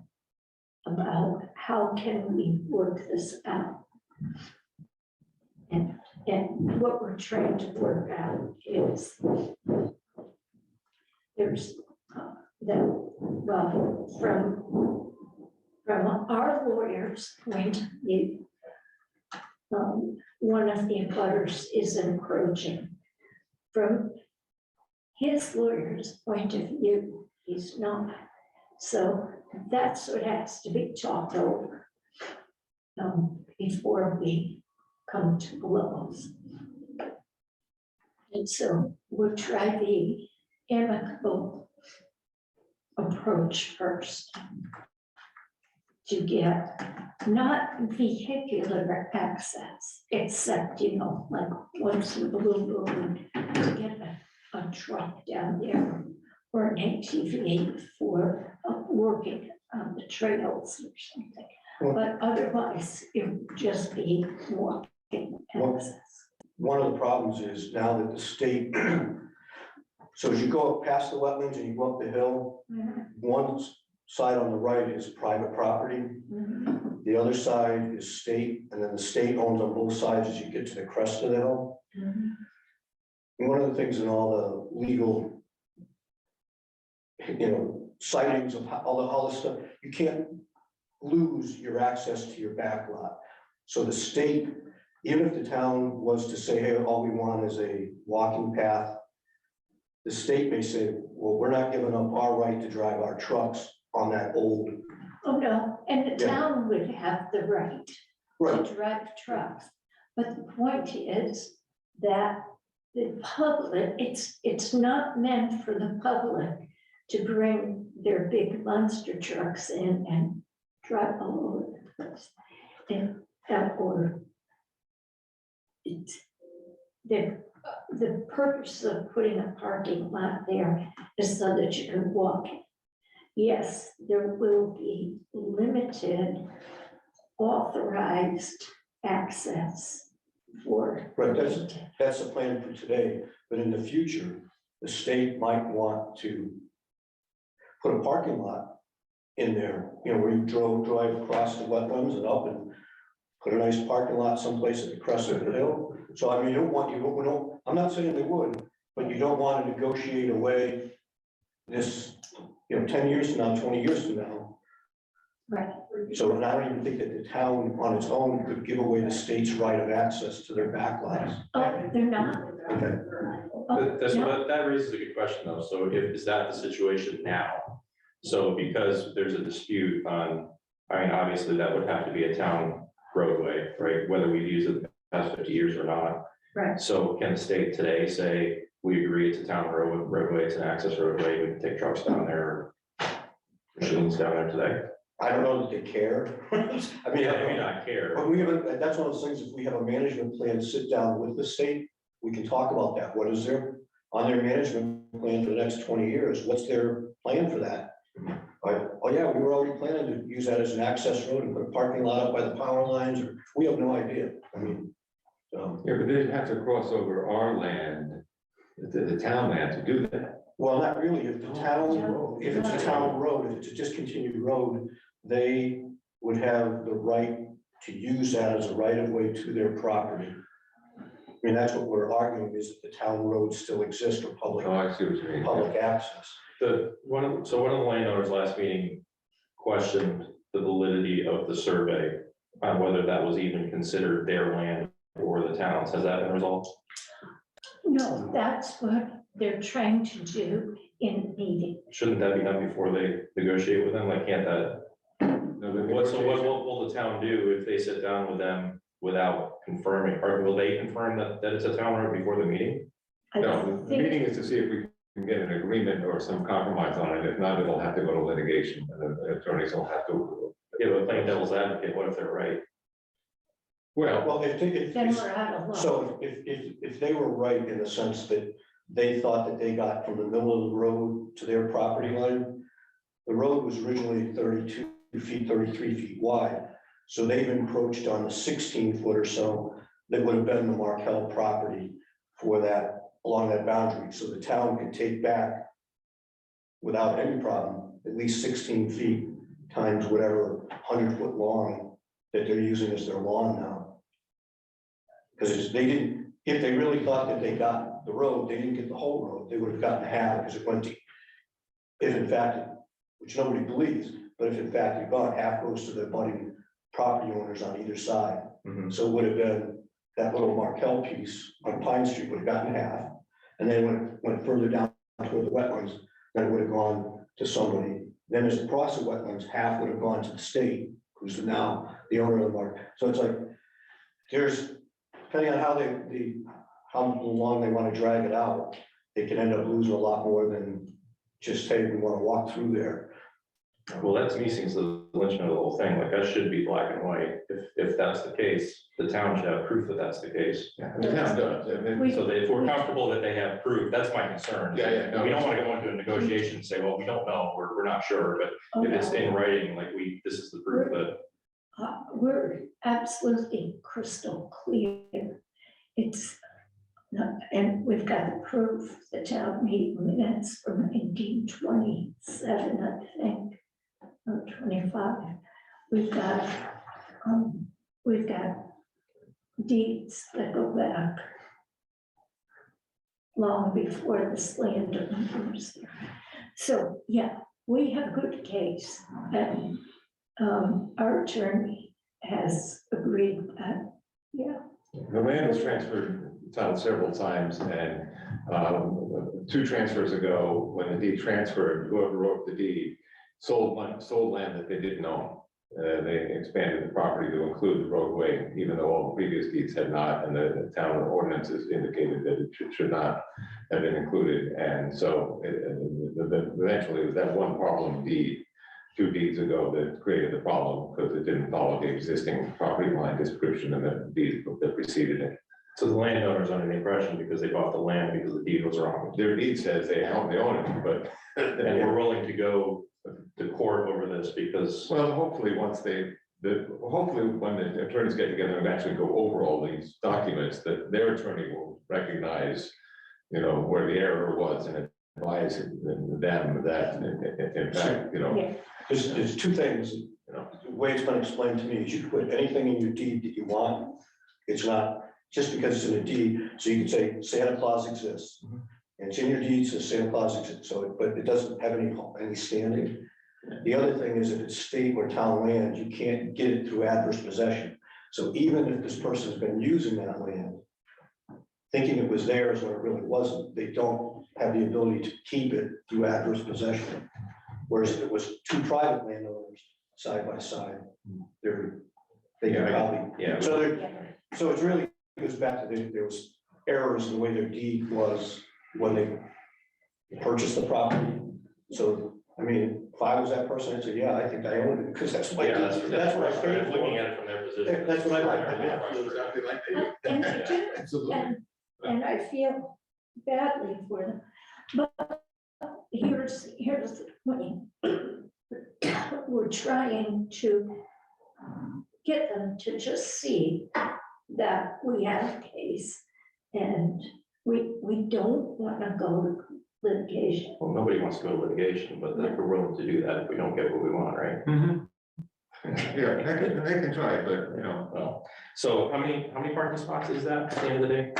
about how can we work this out. And what we're trying to work out is there's from our lawyer's point of view, one of the abutters is encroaching. From his lawyer's point of view, he's not. So that's what has to be talked over before we come to blows. And so we'll try the amicable approach first to get not vehicular access, except, like once in a blue moon, to get a truck down there or an ATV for working on the trails or something. But otherwise, it would just be walking access. One of the problems is now that the state, so as you go up past the wetlands and you go up the hill, one side on the right is private property. The other side is state, and then the state owns on both sides as you get to the crest of the hill. And one of the things in all the legal, sightings of all this stuff, you can't lose your access to your back lot. So the state, even if the town was to say, hey, all we want is a walking path, the state may say, well, we're not giving up our right to drive our trucks on that old. Oh, no, and the Yeah. town would have the right Right. to drive trucks. But the point is that the public, it's not meant for the public to bring their big monster trucks in and drive all over the place. And that order. It's the purpose of putting a parking lot there is so that you can walk. Yes, there will be limited authorized access for. Right, that's the plan for today, but in the future, the state might want to put a parking lot in there, where you drive across the wetlands and up and put a nice parking lot someplace at the crest of the hill. So I mean, I'm not saying they would, but you don't want to negotiate away this, 10 years from now, 20 years from now. Right. So and I don't even think that the town on its own could give away the state's right of access to their back lots. Oh, they're not. Okay. No. That raises a good question though. So is that the situation now? So because there's a dispute on, obviously that would have to be a town roadway, right? Whether we've used it the past 50 years or not. Right. So can the state today say, we agree it's a town roadway, it's an access roadway, we can take trucks down there, machines down there today? I don't know that they care. I mean, Maybe not care. but we have, that's one of those things, if we have a management plan, sit down with the state, we can talk about that. What is their, on their management plan for the next 20 years? What's their plan for that? Like, oh yeah, we were already planning to use that as an access road and put a parking lot up by the power lines, or, we have no idea. I mean, Yeah, but they'd have to cross over our land, the town land to do that. well, not really. If the town, if it's a town road, if it's a discontinued road, they would have the right to use that as a right of way to their property. I mean, that's what we're arguing, is that the town roads still exist or Oh, I see what you mean. public access. One of the landowners last meeting questioned the validity of the survey on whether that was even considered their land or the town's. Has that been resolved? No, that's what they're trying to do in meeting. Shouldn't that be done before they negotiate with them? Like, can't that, No, the what negotiation- will the town do if they sit down with them without confirming, or will they confirm that it's a town road before the meeting? I No, the think- meeting is to see if we can get an agreement or some compromise on it. If not, it'll have to go to litigation, and the attorneys will have to. Yeah, but playing devil's advocate, what if they're right? Well, Well, Then we're out of luck. so if they were right in the sense that they thought that they got from the middle of the road to their property line, the road was originally 32 feet, 33 feet wide. So they've encroached on the 16 foot or so that would have been the Markel property for that, along that boundary. So the town could take back without any problem, at least 16 feet times whatever 100 foot long that they're using as their lawn now. Because they didn't, if they really thought that they got the road, they didn't get the whole road, they would have gotten half because it went to. If in fact, which nobody believes, but if in fact it got half goes to the budding property owners on either side. So it would have been that little Markel piece on Pine Street would have gotten half. And then when it went further down toward the wetlands, then it would have gone to somebody. Then as it crossed the wetlands, half would have gone to the state, who's now the owner of the mark. So it's like, there's, depending on how how long they want to drag it out, they can end up losing a lot more than just, hey, we want to walk through there. Well, that to me seems the linchpin of the whole thing. Like, that should be black and white. If that's the case, the town should have proof that that's the case. yeah, the town does. And then- We- So that if we're comfortable that they have proof, that's my concern. Yeah, yeah, no, We don't want to go into a negotiation and say, well, we don't know, we're not sure, but Oh, if it's no. in writing, like this is the proof that. We're absolutely crystal clear. It's not, and we've got the proof, the town meeting minutes from 1927, I think, or 25. We've got deeds that go back long before this land owners. So, yeah, we have a good case, and our attorney has agreed that, yeah. The land was transferred title several times, and 2 transfers ago, when the deed transferred, whoever wrote the deed sold land that they didn't own. They expanded the property to include the roadway, even though all the previous deeds had not, and the town ordinances indicated that it should not have been included. And so eventually it was that one problem deed 2 deeds ago that created the problem, because it didn't follow the existing property line description and the deed that preceded it. So the landowner's under the impression because they bought the land because the deed was wrong. Their deed says they own it, but. And we're willing to go to court over this because, Well, hopefully, hopefully, when the attorneys get together and actually go over all these documents, that their attorney will recognize, where the error was and advise them that, in fact, Yeah. There's 2 things, the way it's been explained to me is you can put anything in your deed that you want. It's not just because it's in a deed, so you can say Santa Claus exists. And it's in your deed, says Santa Claus exists, but it doesn't have any standing. The other thing is if it's state or town land, you can't get it through adverse possession. So even if this person's been using that land, thinking it was theirs when it really wasn't, they don't have the ability to keep it through adverse possession. Whereas if it was 2 private landowners side by side, they could Yeah, probably, yeah. so it really goes back to there was errors in the way their deed was when they purchased the property. So, I mean, if I was that person, I'd say, yeah, I think I own it, because that's my, Yeah, that's what I paid looking for. at it from their position. That's what I like. Exactly like they And I do, Absolutely. and I feel badly for them. But here's the point. We're trying to get them to just see that we have a case and we don't want to go to litigation. Well, nobody wants to go to litigation, but we're willing to do that if we don't get what we want, right? Yeah, they can try, but, you know, Well, so how many parking spots is that at the end of the day?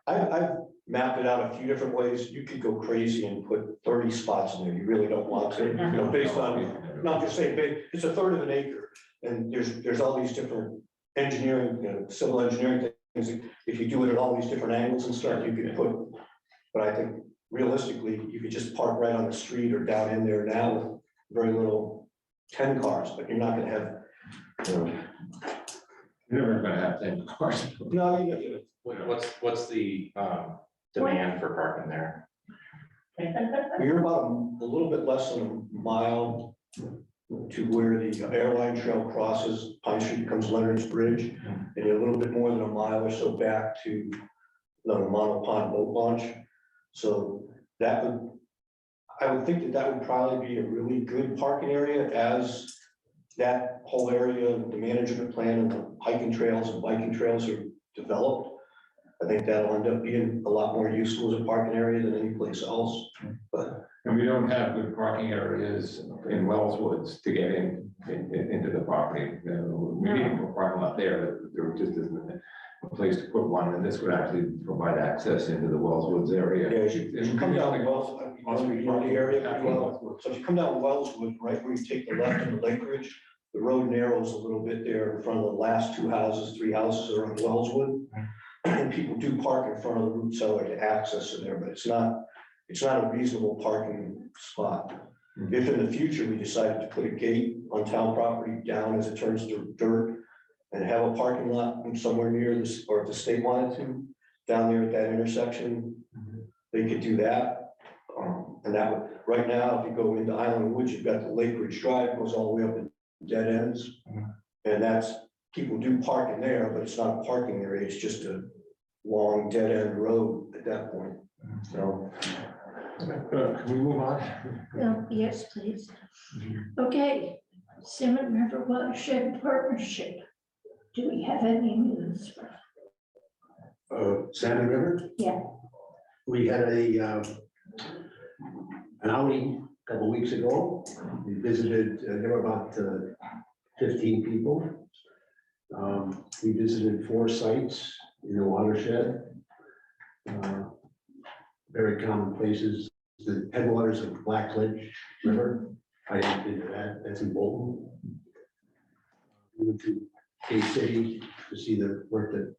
I've mapped it out a few different ways. You could go crazy and put 30 spots in there. You really don't want to, you know, based on, not just saying big, it's a third of an acre. And there's all these different engineering, you know, civil engineering things. If you do it at all these different angles and stuff, you could put, but I think realistically, you could just park right on the street or down in there now with very little 10 cars, but you're not gonna have, you know, you're never gonna have 10 cars. no, you What's the demand for parking there? you're about a little bit less than a mile to where the airline trail crosses Pine Street, becomes Leonard's Bridge, and you're a little bit more than a mile or so back to the Monopond boat launch. So that would, I would think that would probably be a really good parking area as that whole area, the management plan and the hiking trails and biking trails are developed. I think that'll end up being a lot more useful as a parking area than any place else, but. And we don't have good parking areas in Wells Woods to get into the property. We need a parking lot there, but there just isn't a place to put one, and this would actually provide access into the Wells Woods area. Yeah, as you come down Wells, you know the area pretty well. So if you come down Wellswood, right where you take the left into Lake Ridge, the road narrows a little bit there in front of the last three houses are on Wellswood. And people do park in front of the root cellar to access in there, but it's not a reasonable parking spot. If in the future we decided to put a gate on town property down as it turns to dirt and have a parking lot somewhere near this, or if the state wanted to, down there at that intersection, they could do that. And that would, right now, if you go into Island Woods, you've got the Lake Ridge Drive, goes all the way up to dead ends. And that's, people do park in there, but it's not a parking area, it's just a long dead end road at that point. So. Can we move on? Yes, please. Okay, Salmon River Watershed Partnership. Do we have any news? Salmon River? Yeah. We had an outing a couple weeks ago. We visited, there were about 15 people. We visited 4 sites in the watershed. Very common places, the headwaters of Blackledge River. I haven't been to that, that's in Bolton. We went to K-City to see the work that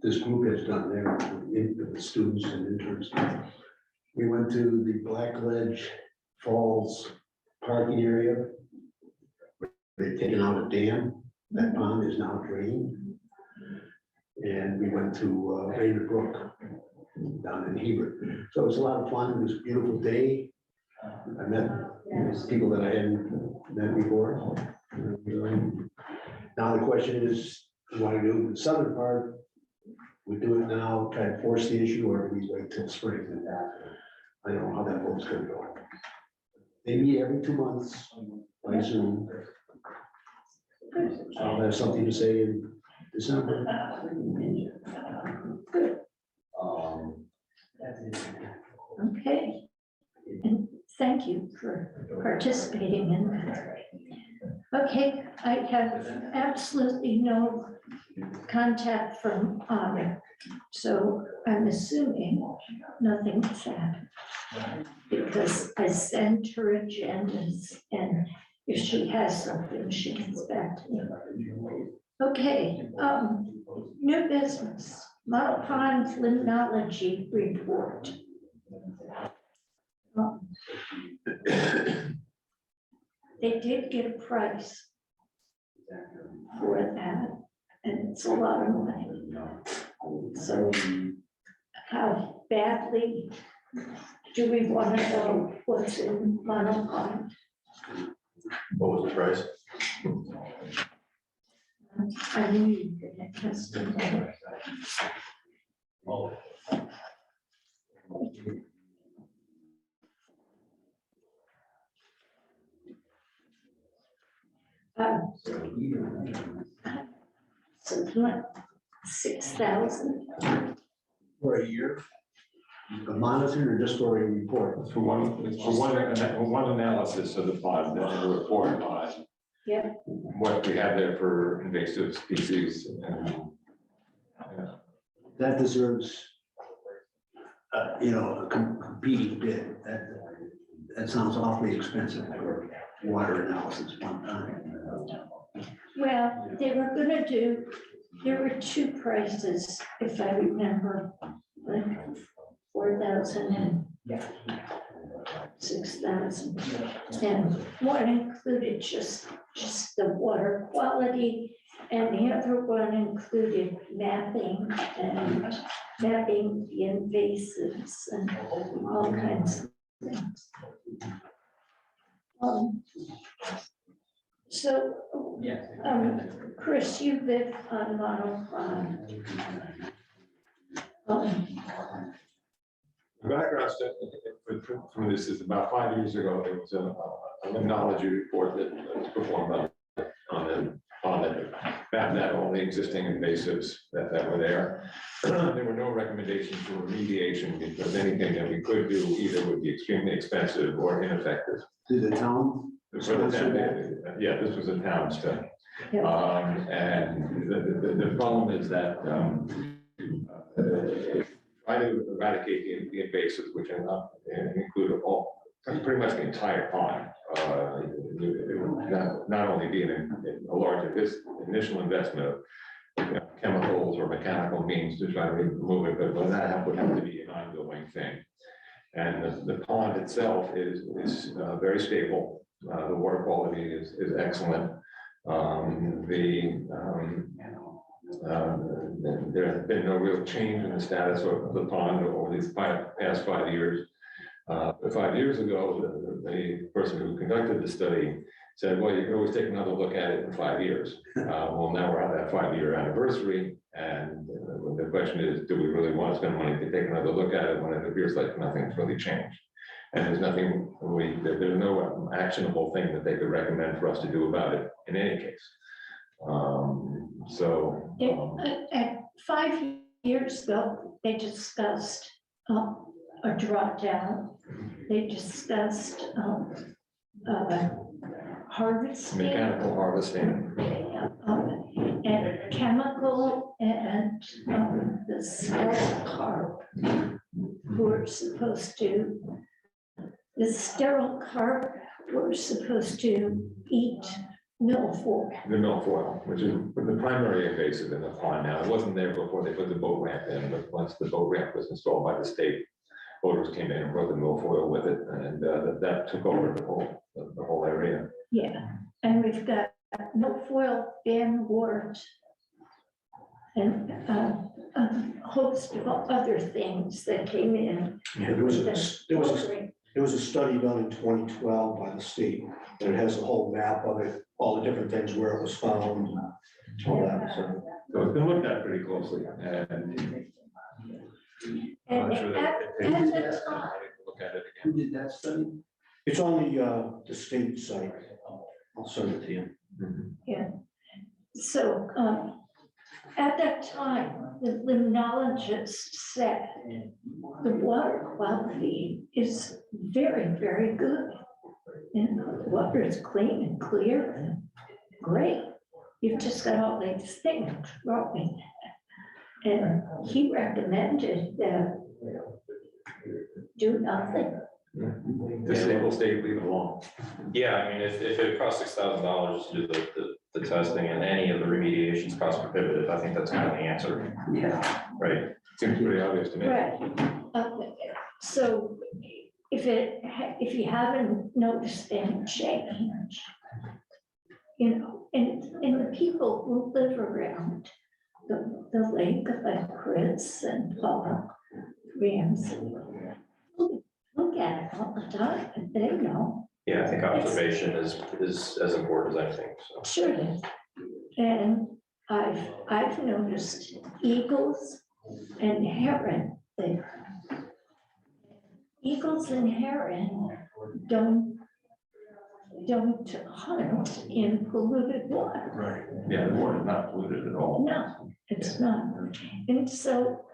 this group has done there with the students and interns. We went to the Blackledge Falls parking area. They've taken out a dam, that pond is now drained. And we went to Raymond Brook down in Hebron. So it was a lot of fun. It was a beautiful day. I met people that I hadn't met before. Now the question is, we want to do the southern part. We do it now, try to force the issue, or we wait till spring. I don't know how that vote's going to go. They meet every 2 months by Zoom. I'll have something to say in December. Okay. And thank you for participating in that. Okay, I have absolutely no contact from Anna, so I'm assuming nothing is happened. Because I sent her agendas, and if she has something, she gets back to me. Okay, new business, Model Pond Limnology Report. They did get a price for that, and it's a lot of money. So how badly do we want to know what's in Monopond? What was the price? I knew you could have tested that. Something like 6,000. For a year? A monitor or just for a report? For one analysis of the pond, then a report on Yeah. what we have there for invasive species and. That deserves, a competing bid. That sounds awfully expensive for water analysis one time. Well, they were gonna do, there were two prices, if I remember, like 4,000 and 6,000. And one included just the water quality, and the other one included mapping and mapping the invasives and all kinds of things. So, Chris, you live on Monopond. The background from this is about 5 years ago, there was a limnology report that was performed on the mapped out all the existing invasives that were there. There were no recommendations for remediation because anything that we could do either would be extremely expensive or ineffective. Did the town? So the town, yeah, this was a town study. And the problem is that try to eradicate the invasives, which include pretty much the entire pond. It would not only be a large initial investment of chemicals or mechanical means to try to remove it, but that would have to be an ongoing thing. And the pond itself is very stable. The water quality is excellent. There has been no real change in the status of the pond over these past 5 years. 5 years ago, the person who conducted the study said, well, you can always take another look at it in 5 years. Well, now we're at that 5-year anniversary. And the question is, do we really want to spend money to take another look at it when it appears like nothing's really changed? And there's there's no actionable thing that they could recommend for us to do about it in any case. At 5 years ago, they discussed a drawdown. They discussed harvesting. Mechanical harvesting. And chemical and the sterile carp were supposed to, eat milfoil. The milfoil, which is the primary invasive in the pond now. It wasn't there before they put the boat ramp in, but once the boat ramp was installed by the state, boaters came in and brought the milfoil with it, and that took over the whole area. Yeah, and we've got milfoil, bandwort, and a host of other things that came in. Yeah, there was a study done in 2012 by the state, and it has a whole map of it, all the different things where it was found, all that, so. So it's been looked at pretty closely, and I'm And sure at that they the look time, at it Who again. did that study? It's on the state site. I'll send it to you. Mhm. so at that time, the limnologist said the water quality is very, very good. And the water is clean and clear and great. You've just got all these things growing. And he recommended that do nothing. Disable state, leave it alone. Yeah, I mean, if it costs $6,000 to do the testing and any of the remediations cost prohibitive, I think that's kind of the answer, Yeah. right? Seems pretty obvious to me. Right. So if you haven't noticed any change, and the people who live around the lake, like Chris and Paul, Ramsey. Look at it all the time, and they know, Yeah, I think observation is as important as anything, so. sure it is. And I've noticed eagles and heron there. Eagles and heron don't hunt in polluted water. Right. Yeah, the water is not polluted at all. No, it's not. And so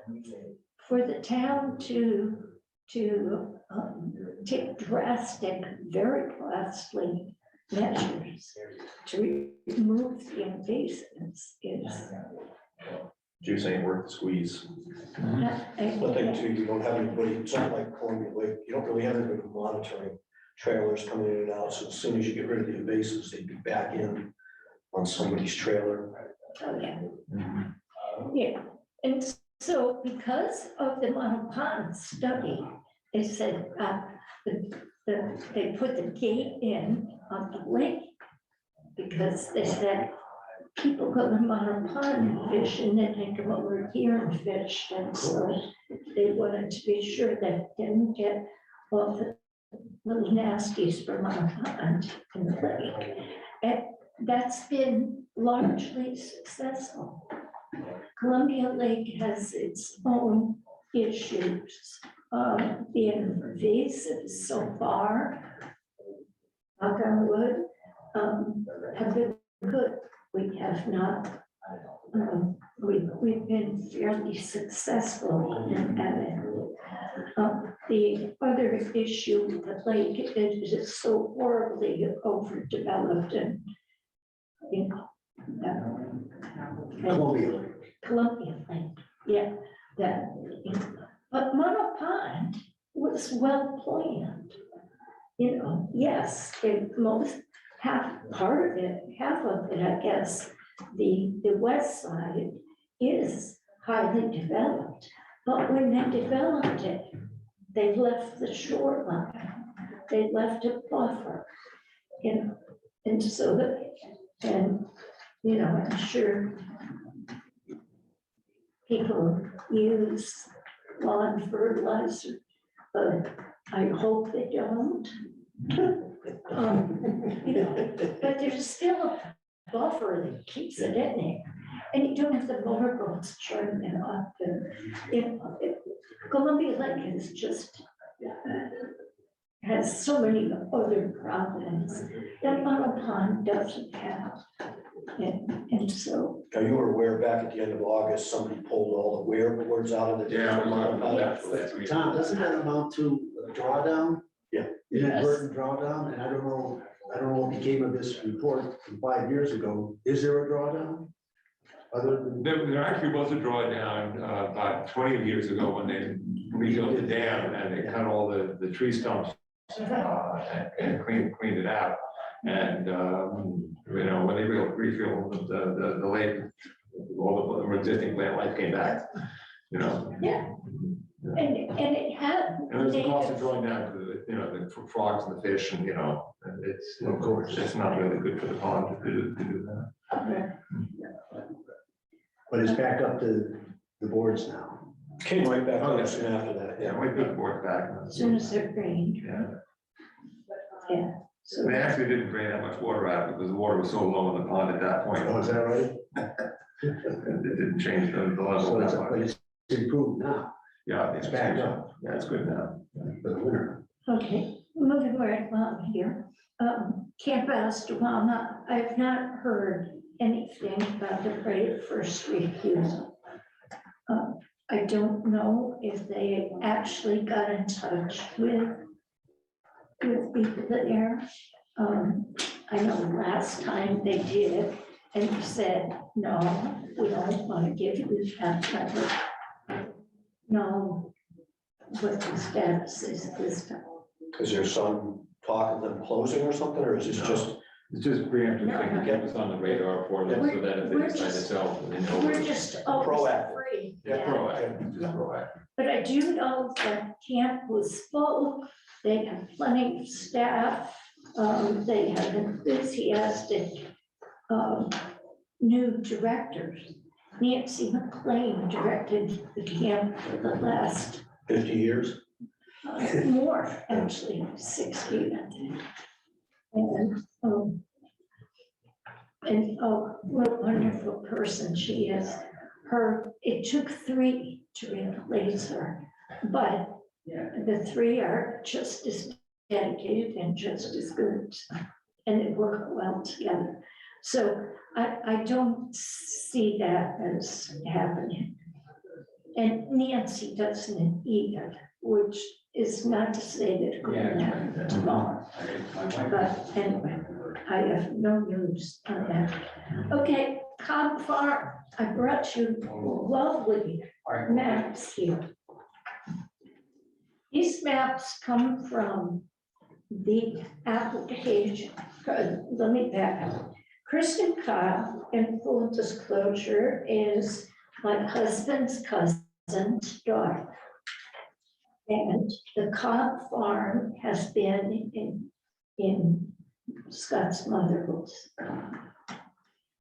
for the town to take drastic, very costly measures to remove the invasives is. Juice ain't worth the squeeze. not- One thing too, you don't have anybody, it's not like Columbia Lake, you don't really have anybody monitoring trailers coming in and out, so as soon as you get rid of the invasives, they'd be back in on somebody's trailer. Oh, yeah. Yeah, and so because of the Monopond study, they said, they put the gate in on the lake. Because they said, people go to Monopond fish and then they come over here and fish, and so they wanted to be sure that didn't get all the little nasties from Monopond in the lake. And that's been largely successful. Columbia Lake has its own issues. The invasives so far, knock on wood, have been good. We have not, we've been fairly successful in that. The other issue with the lake is it's so horribly overdeveloped and, you know, Columbia Lake. Columbia Lake, yeah, that, but Monopond was well planned. You know, yes, half of it, I guess, the west side is highly developed. But when they developed it, they left the shoreline, they left a buffer, you know, and so that, and, you know, I'm sure people use lawn fertilizer, but I hope they don't. You know, but there's still a buffer that keeps it in there, and you don't have the motor boats churning it up. Columbia Lake is just has so many other problems that Monopond doesn't have, and so. Now, you were aware back at the end of August, somebody pulled all the wear boards out of it. Tom, doesn't that amount to a drawdown? Yeah. Inadvertent drawdown, and I don't know what became of this report from 5 years ago. Is there a drawdown? Other than, There actually was a drawdown about 20 years ago when they rebuilt the dam and they cut all the tree stumps and cleaned it out. And, you know, when they refilled the lake, all the existing plant life came back, you know. Yeah. And it had. And there's a cost of drawing down to the, you know, the frogs and the fish and, you know, and it's, of course, it's not really good for the pond to do that. but it's back up to the boards now. Came right back Oh, up yeah. soon after that, Yeah, yeah. we put the board back. As soon as it rained, Yeah. yeah. So They actually didn't drain that much water out because the water was so low in the pond at that point. Oh, is that right? It didn't change the level So that but much. it's improved now Yeah, it's back up. Yeah, it's good now. for the winter. Okay, moving right along here. Camp Astawama, I've not heard anything about the right of first refusal. I don't know if they actually got in touch with people there. I know last time they did, and he said, no, we don't want to give you that. No, what the status is this time. Is there some talk of them closing or something, or is this just? It's just preemptive, No, thing to get us on the radar for them, so that if they We're decide to just- sell, they know. We're just always Proactive. afraid. Yeah, Proactive, just proactive. But I do know that camp was full, they have plenty of staff, they have enthusiastic new directors. Nancy McLean directed the camp for the last 50 years. More, actually, 60, I think. And what a wonderful person she is. It took 3 to replace her, but the 3 are just as dedicated and just as good, and they work well together. So I don't see that as happening. And Nancy doesn't either, which is not to say that it couldn't happen tomorrow. But anyway, I have no news on that. Okay, Cobb Farm, I brought you lovely maps here. These maps come from the application. Let me back up. Kristen Cobb, in full disclosure, is my husband's cousin's daughter. And the Cobb Farm has been in Scott's mother's.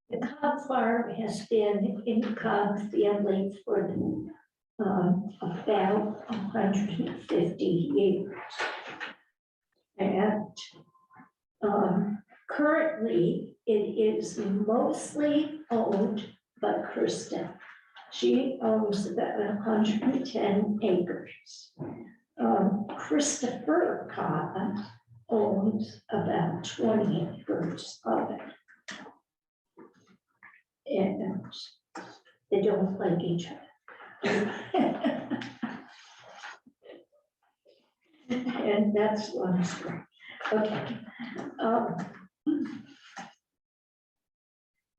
The Cobb Farm has been in the Cobb family for about 150 years. And currently, it is mostly owned by Kristen. She owns about 110 acres. Christopher Cobb owns about 20 acres of it. And they don't like each other. And that's one story. Okay.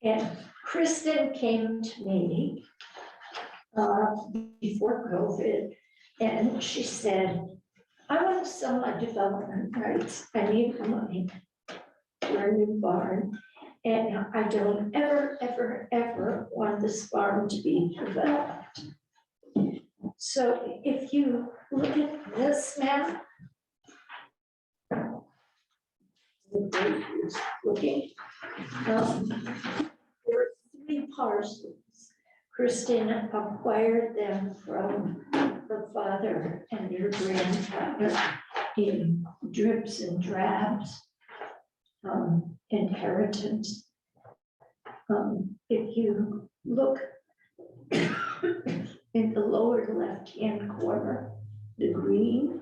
And Kristen came to me before COVID, and she said, I want to sell my development rights. I need the money for a new barn. And I don't ever want this farm to be developed. So if you look at this map, looking, there are 3 parcels. Kristen acquired them from her father and her grandfather in drips and drabs, inheritance. If you look in the lower left-hand corner, the green,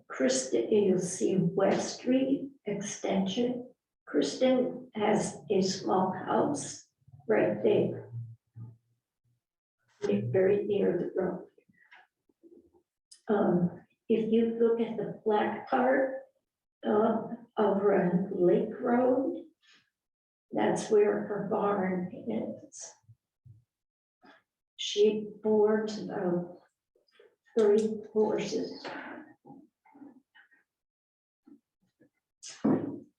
Kristen, you'll see West Street Extension. Kristen has a small house right there, very near the road. If you look at the black part over on Lake Road, that's where her barn is. She boards about 30 horses.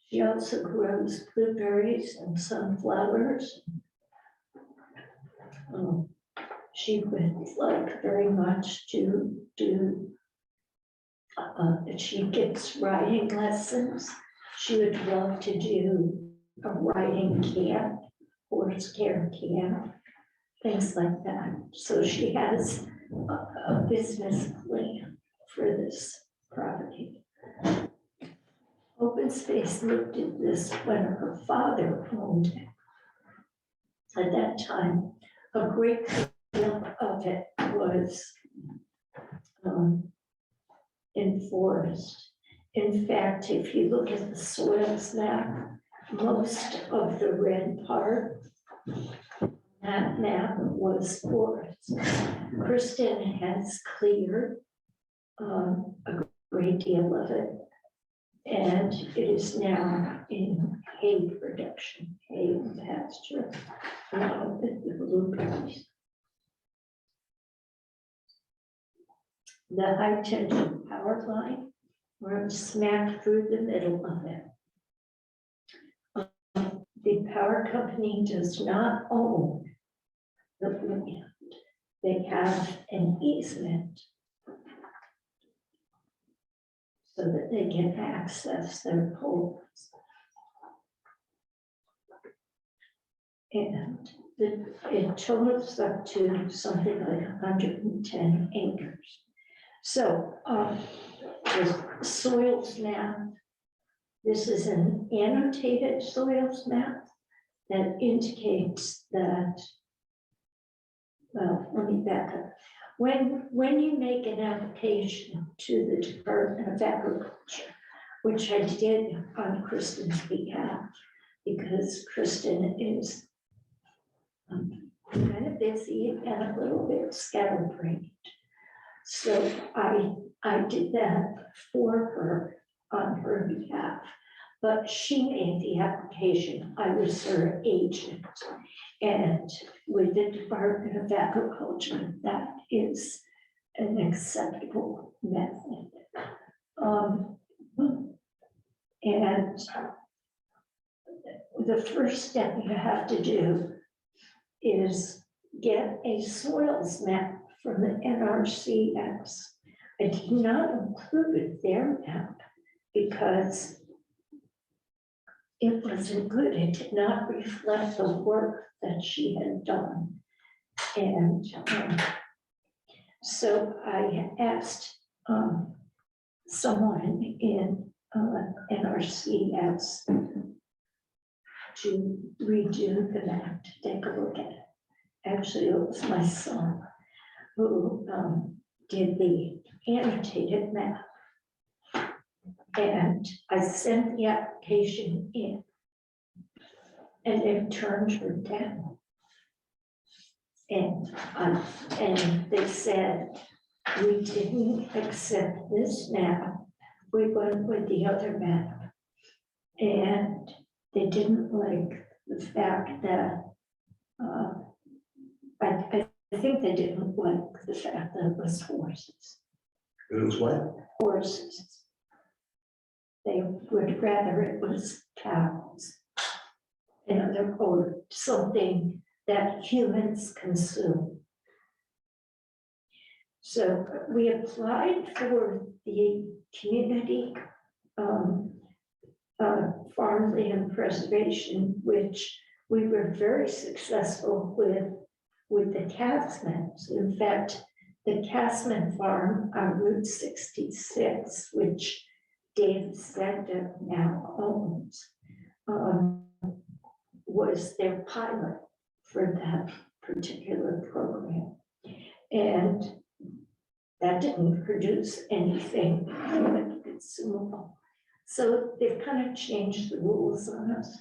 She also grows blueberries and sunflowers. She would like very much to do, she gets riding lessons. She would love to do a riding camp, horse care camp, things like that. So she has a business plan for this property. Open Space looked at this when her father owned it. At that time, a great deal of it was in forest. In fact, if you look at the soils map, most of the red part, that map was forest. Kristen has cleared a great deal of it, and it is now in hay production, hay and pasture, the blueberries. The high tension power line runs smack through the middle of it. The power company does not own the land. They have an easement so that they can access their poles. And it totals up to something like 110 acres. So, the soils map, this is an annotated soils map that indicates that, well, let me back up. When you make an application to the Department of Agriculture, which I did on Kristen's behalf, because Kristen is kind of busy and a little bit scatterbrained. So I did that for her on her behalf, but she made the application. I was her agent. And with the Department of Agriculture, that is an acceptable method. And the first step you have to do is get a soils map from the NRCS. I did not include their map because it wasn't good. It did not reflect the work that she had done. And so I asked someone in NRCS to redo the map, to take a look at it. Actually, it was my son who did the annotated map. And I sent the application in, and it turned her down. And they said, we didn't accept this map. We went with the other map. And they didn't like the fact that, I think they didn't like the fact that it was horses. It was what? Horses. They would rather it was cows. Or something that humans consume. So we applied for the community farmland preservation, which we were very successful with the Casmans. In fact, the Casman farm on Route 66, which Dave Zenda now owns, was their pilot for that particular program. And that didn't produce anything consumable. So they've kind of changed the rules on us.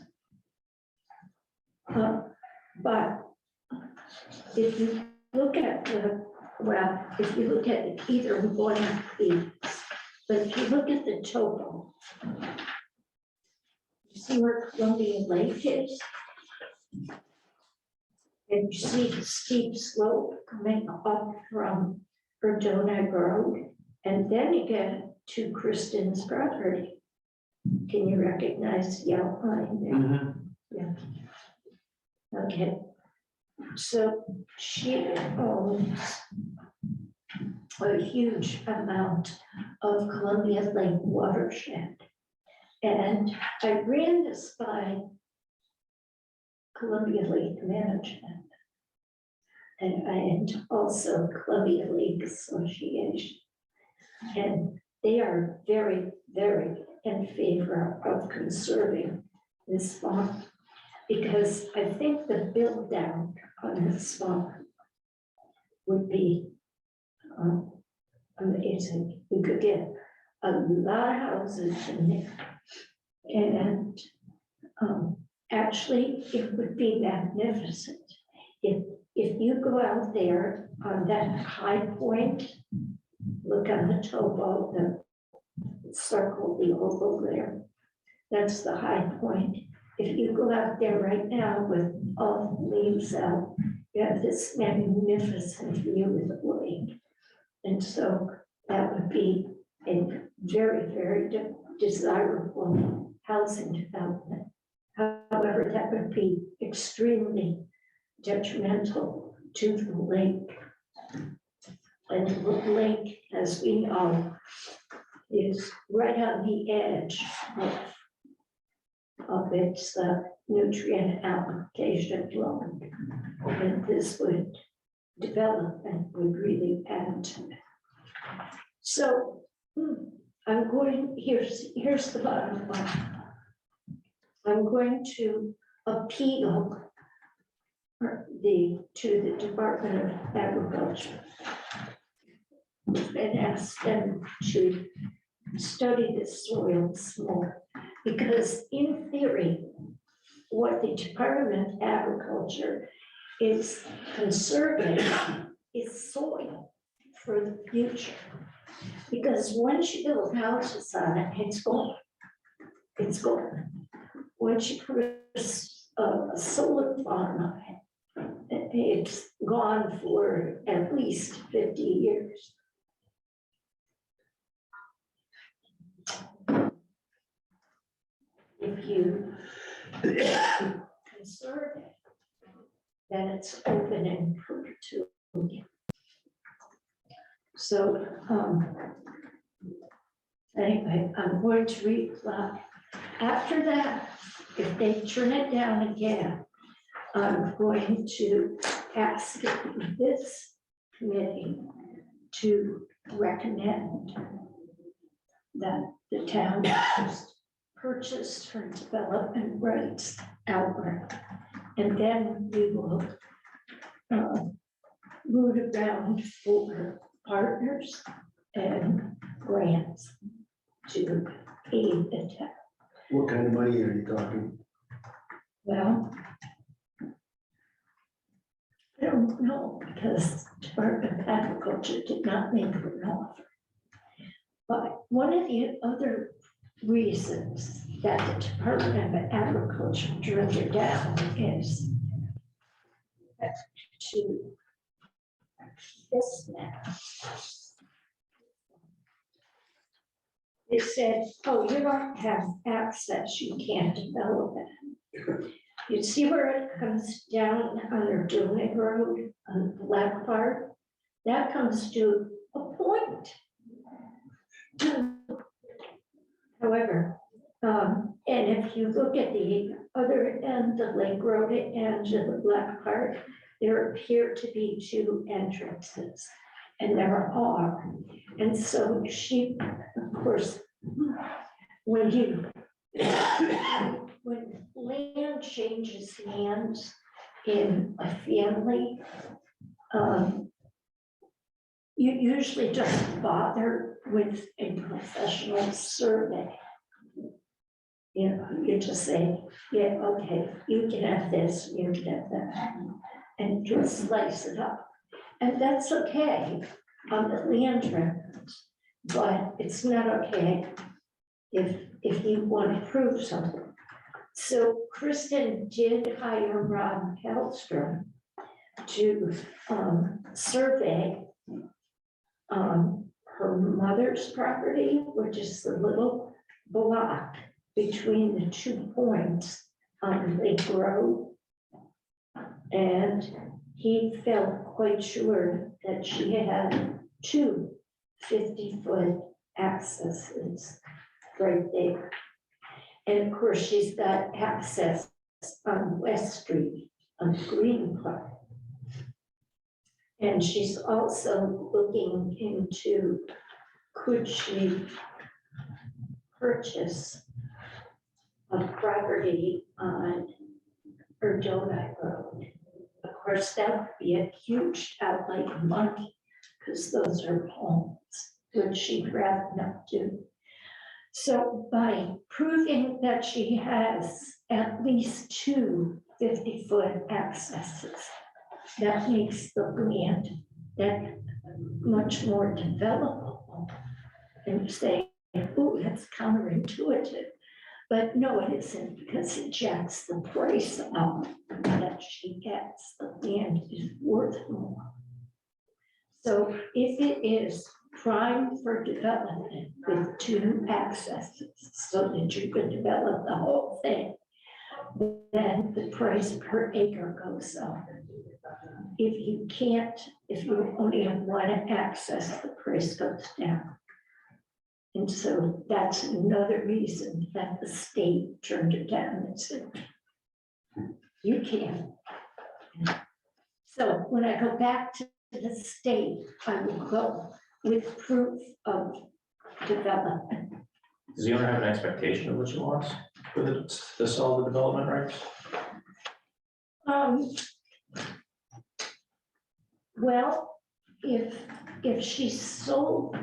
But if you look at if you look at either one of these, but if you look at the topo, you see where Columbia Lake is? And you see the steep slope coming up from Verdona Road, and then you get to Kristen's property. Can you recognize the outline there? Yeah. Okay. So she owns a huge amount of Columbia Lake watershed. And I ran this by Columbia Lake Management and also Columbia Lake Association. And they are very, very in favor of conserving this farm, because I think the build down on this farm would be amazing. You could get a lot of houses in there, and actually it would be magnificent. If you go out there on that high point, look on the topo, the circle, the oval there, that's the high point. If you go out there right now with all the leaves out, you have this magnificent view of the lake. And so that would be a very, very desirable housing development. However, that would be extremely detrimental to the lake. And the lake, as we know, is right on the edge of its nutrient application zone. that this would develop and would really add to it. So I'm going, here's the bottom line. I'm going to appeal to the Department of Agriculture and ask them to study the soils more, because in theory, what the Department of Agriculture is conserving is soil for the future. Because once you build houses on it, it's gone. It's gone. Once you put a solar farm on it, it's gone for at least 50 years. If you conserve it, then it's open in perpetuity. So, anyway, I'm going to reply. After that, if they turn it down again, I'm going to ask this committee to recommend that the town purchase for development rights outright. And then we will root around for partners and grants to aid the town. What kind of money are you talking? Well, I don't know, because Department of Agriculture did not make an offer. But one of the other reasons that the Department of Agriculture turned it down is to this now. They said, oh, you don't have access, you can't develop it. You see where it comes down under Dillon Road on the black part? That comes to a point. However, and if you look at the other end, the Lake Road and the black part, there appear to be two entrances, and there are. And so she, of course, when land changes hands in a family, you usually don't bother with a professional survey. You know, you just say, yeah, okay, you can have this, you can have that, and just slice it up. And that's okay on the land records, but it's not okay if you want to prove something. So Kristen did hire Ron Hellstrom to survey her mother's property, which is the little block between the 2 points on Lake Road. And he felt quite sure that she had 2 50-foot accesses right there. And of course, she's got access on West Street on the Green Park. And she's also looking into, could she purchase a property on Erdonite Road? Of course, that would be a huge outlay of money, because those are homes, which she'd rather not do. So by proving that she has at least 2 50-foot accesses, that makes the land that much more developable. And you say, oh, that's counterintuitive. But no, it isn't, because it jacks the price up that she gets. The land is worth more. So if it is prime for development with 2 accesses, so that you could develop the whole thing, then the price per acre goes up. If you can't, if you only have 1 access, the price goes down. And so that's another reason that the state turned it down and said, you can't. So when I go back to the state, I will go with proof of development. Does the owner have an expectation of what she wants for to sell the development rights? Well, if she sold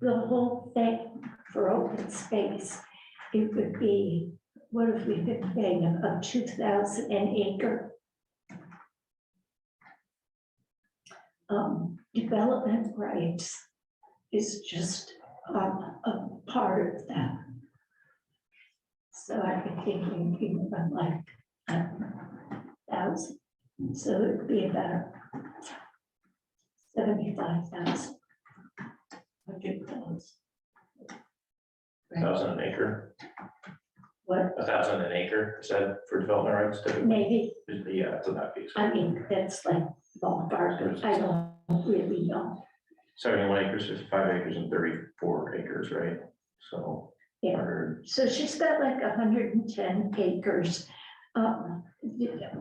the whole thing for open space, it would be, what have we been paying, about 2,000 an acre? Development rights is just a part of that. So I've been thinking even about like 1,000, so it would be about 75,000. 100,000. 1,000 an acre, What, 1,000 an acre, said for development rights typically? maybe, Yeah, it's in that piece. I mean, that's like ballpark, I don't really know. 71 acres, 55 acres and 34 acres, right? So. Yeah. 100. So she's got like 110 acres.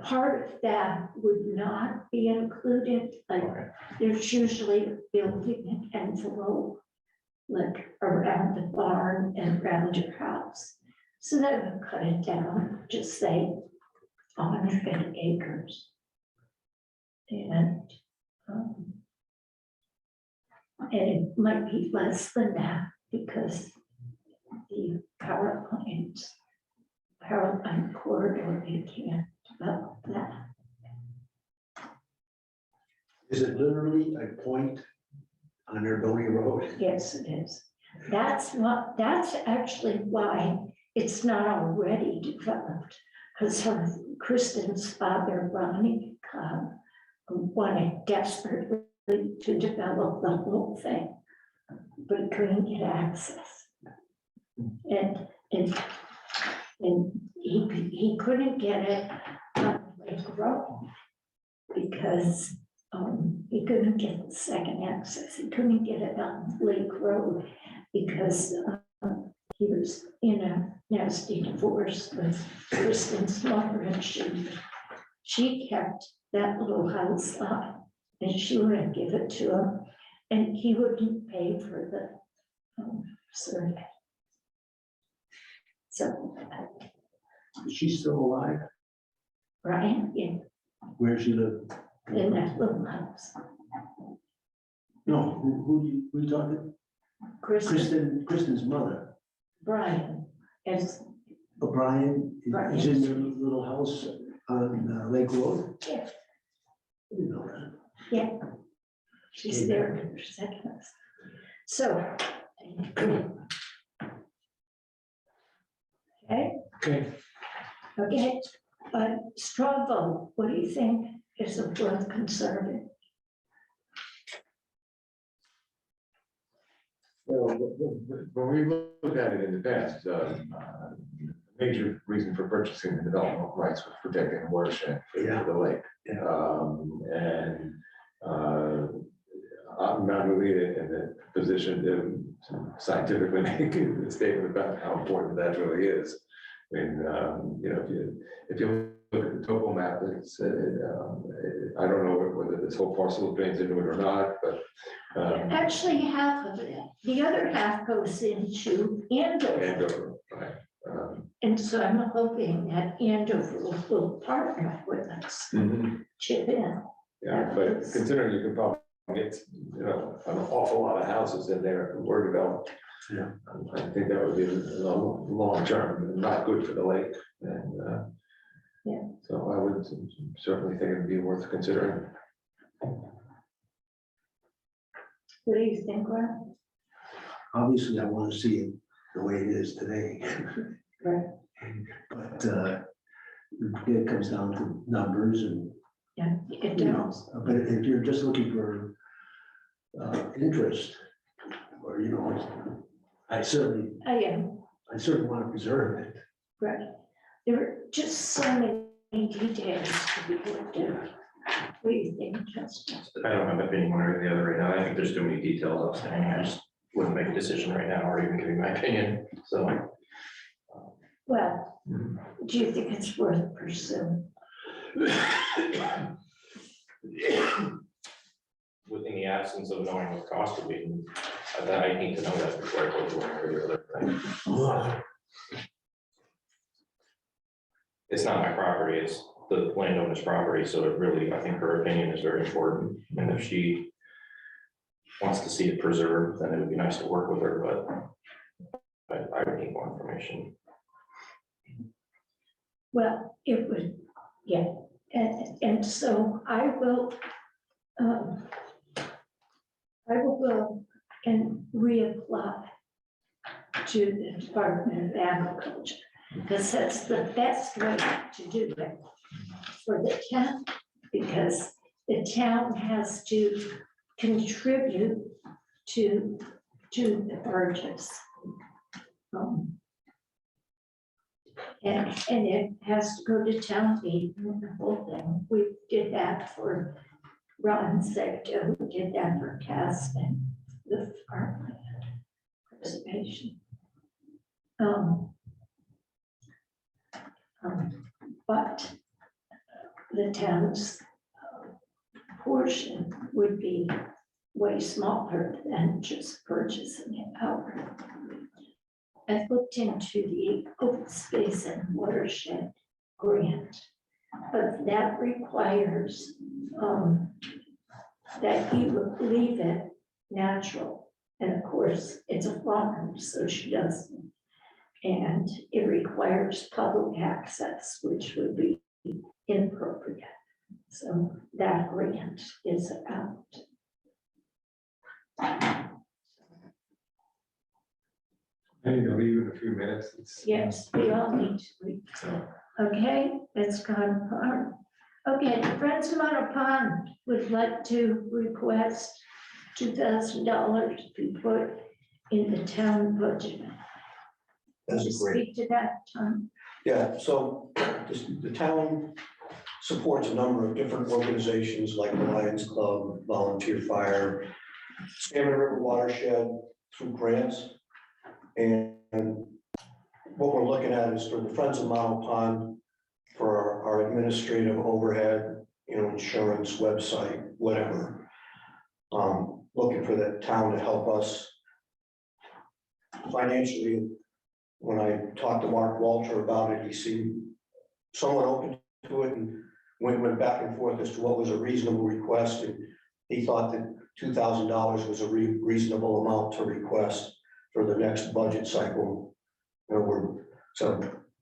Part of that would not be included, like Okay. there's usually a building envelope, like around the barn and around your house. So that would cut it down, just say 100 acres. And it might be less than that because the power line corridor, you can't develop that. Is it literally a point on Erdoney Road? Yes, it is. That's actually why it's not already developed. Because Kristen's father, Ronnie Cobb, wanted desperately to develop the whole thing, but he couldn't get access. And he couldn't get it on Lake Road because he couldn't get the second access. He couldn't get it on Lake Road because he was in a nasty divorce with Kristen's mother, and she kept that little house up and she wouldn't give it to him, and he wouldn't pay for the survey. So, Is she still alive? Brian, yeah, Where she live? in that little house. No, who you talking? Kristen's mother. Brian, as, O'Brien Brian. is in the little house on Lake Road? yeah, I didn't know that. yeah. She's there in her second house. So. Okay, Okay. okay, straw vote, what do you think is it worth conserving? Well, when we looked at it in the past, major reason for purchasing the development rights was protecting the watershed for the lake. Yeah. I'm not really in the position to scientifically make a statement about how important that really is. I mean, you know, if you look at the topo map, it's, I don't know whether this whole parcel drains into it or not, but. Actually, half of it, the other half goes into Andover. Andover, right. And so I'm hoping that Andover will partner with us, chip in. Yeah, but considering you can probably get, you know, an awful lot of houses in there that were developed. Yeah. I think that would be long term, not good for the lake, and. Yeah. So I would certainly think it'd be worth considering. What do you think, Ron? Obviously, I want to see it the way it is today. Right. But it comes down to numbers and, Yeah, it you know, does. but if you're just looking for interest, or, you know, I certainly want to preserve it. Right. There are just so many details to be looked at. What do you think, Justin? I don't have an opinion one way or the other right now. I think there's too many details outstanding. I just wouldn't make a decision right now or even give you my opinion. So. Well, do you think it's worth pursuing? within the absence of knowing what the cost would be, I need to know that before I go to every other thing. It's not my property, it's the landowner's property, so it really, I think her opinion is very important, and if she wants to see it preserved, then it would be nice to work with her, but I would need more information. Well, it would, yeah, and so I will go and reapply to the Department of Agriculture, because that's the best way to do it for the town, because the town has to contribute to the purchase. And it has to go to town meeting, the whole thing. We did that for Ron Sector, we did that for Casting, the farmland preservation. But the town's portion would be way smaller than just purchasing it outright. I've looked into the open space and watershed grant, but that requires that you leave it natural. And of course, it's a farm, so she doesn't. And it requires public access, which would be inappropriate. So that grant is out. I need to leave in a few minutes. Yes, we all need to read. Okay, it's gone far. Okay, the Friends of Mono Pond would like to request $2,000 to be put in the town budget. That's a great. Speak to that, Tom. Yeah, so the town supports a number of different organizations like the Lions Club, Volunteer Fire, Salmon River Watershed through grants. And what we're looking at is for the Friends of Mono Pond, for our administrative overhead, insurance, website, whatever. Looking for the town to help us financially. When I talked to Mark Walter about it, he seemed somewhat open to it, and went back and forth as to what was a reasonable request. And he thought that $2,000 was a reasonable amount to request for the next budget cycle. So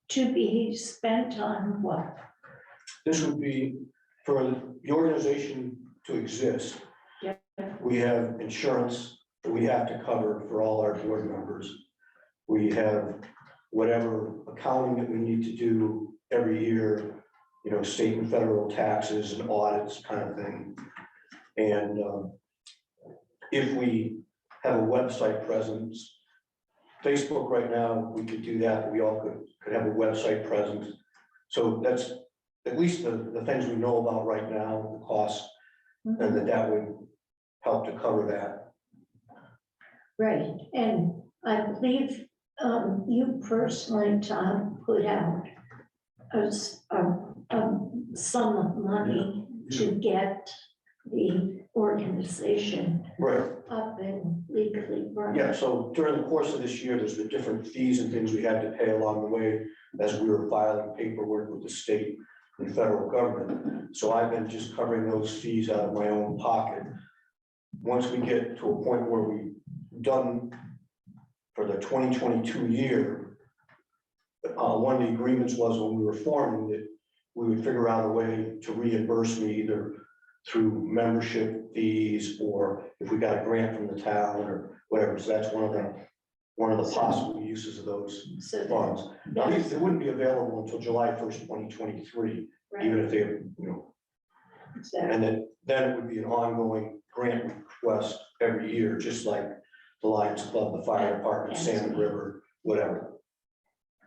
To be spent on what? this would be for the organization to exist. Yeah. We have insurance that we have to cover for all our board members. We have whatever accounting that we need to do every year, state and federal taxes and audits kind of thing. And if we have a website presence, Facebook right now, we could do that. We all could have a website presence. So that's at least the things we know about right now, the costs, and that would help to cover that. Right, and I believe you personally, Tom, put out a sum of money to get the organization Right. up and legally running. Yeah, so during the course of this year, there's been different fees and things we had to pay along the way as we were filing paperwork with the state and federal government. So I've been just covering those fees out of my own pocket. Once we get to a point where we've done for the 2022 year, one of the agreements was when we were forming that we would figure out a way to reimburse me either through membership fees or if we got a grant from the town or whatever. So that's one of the possible uses of those So funds. Now, these, they wouldn't be available until July 1st, 2023, even if they, exactly. and then it would be an ongoing grant request every year, just like the Lions Club, the fire department, Salmon River, whatever.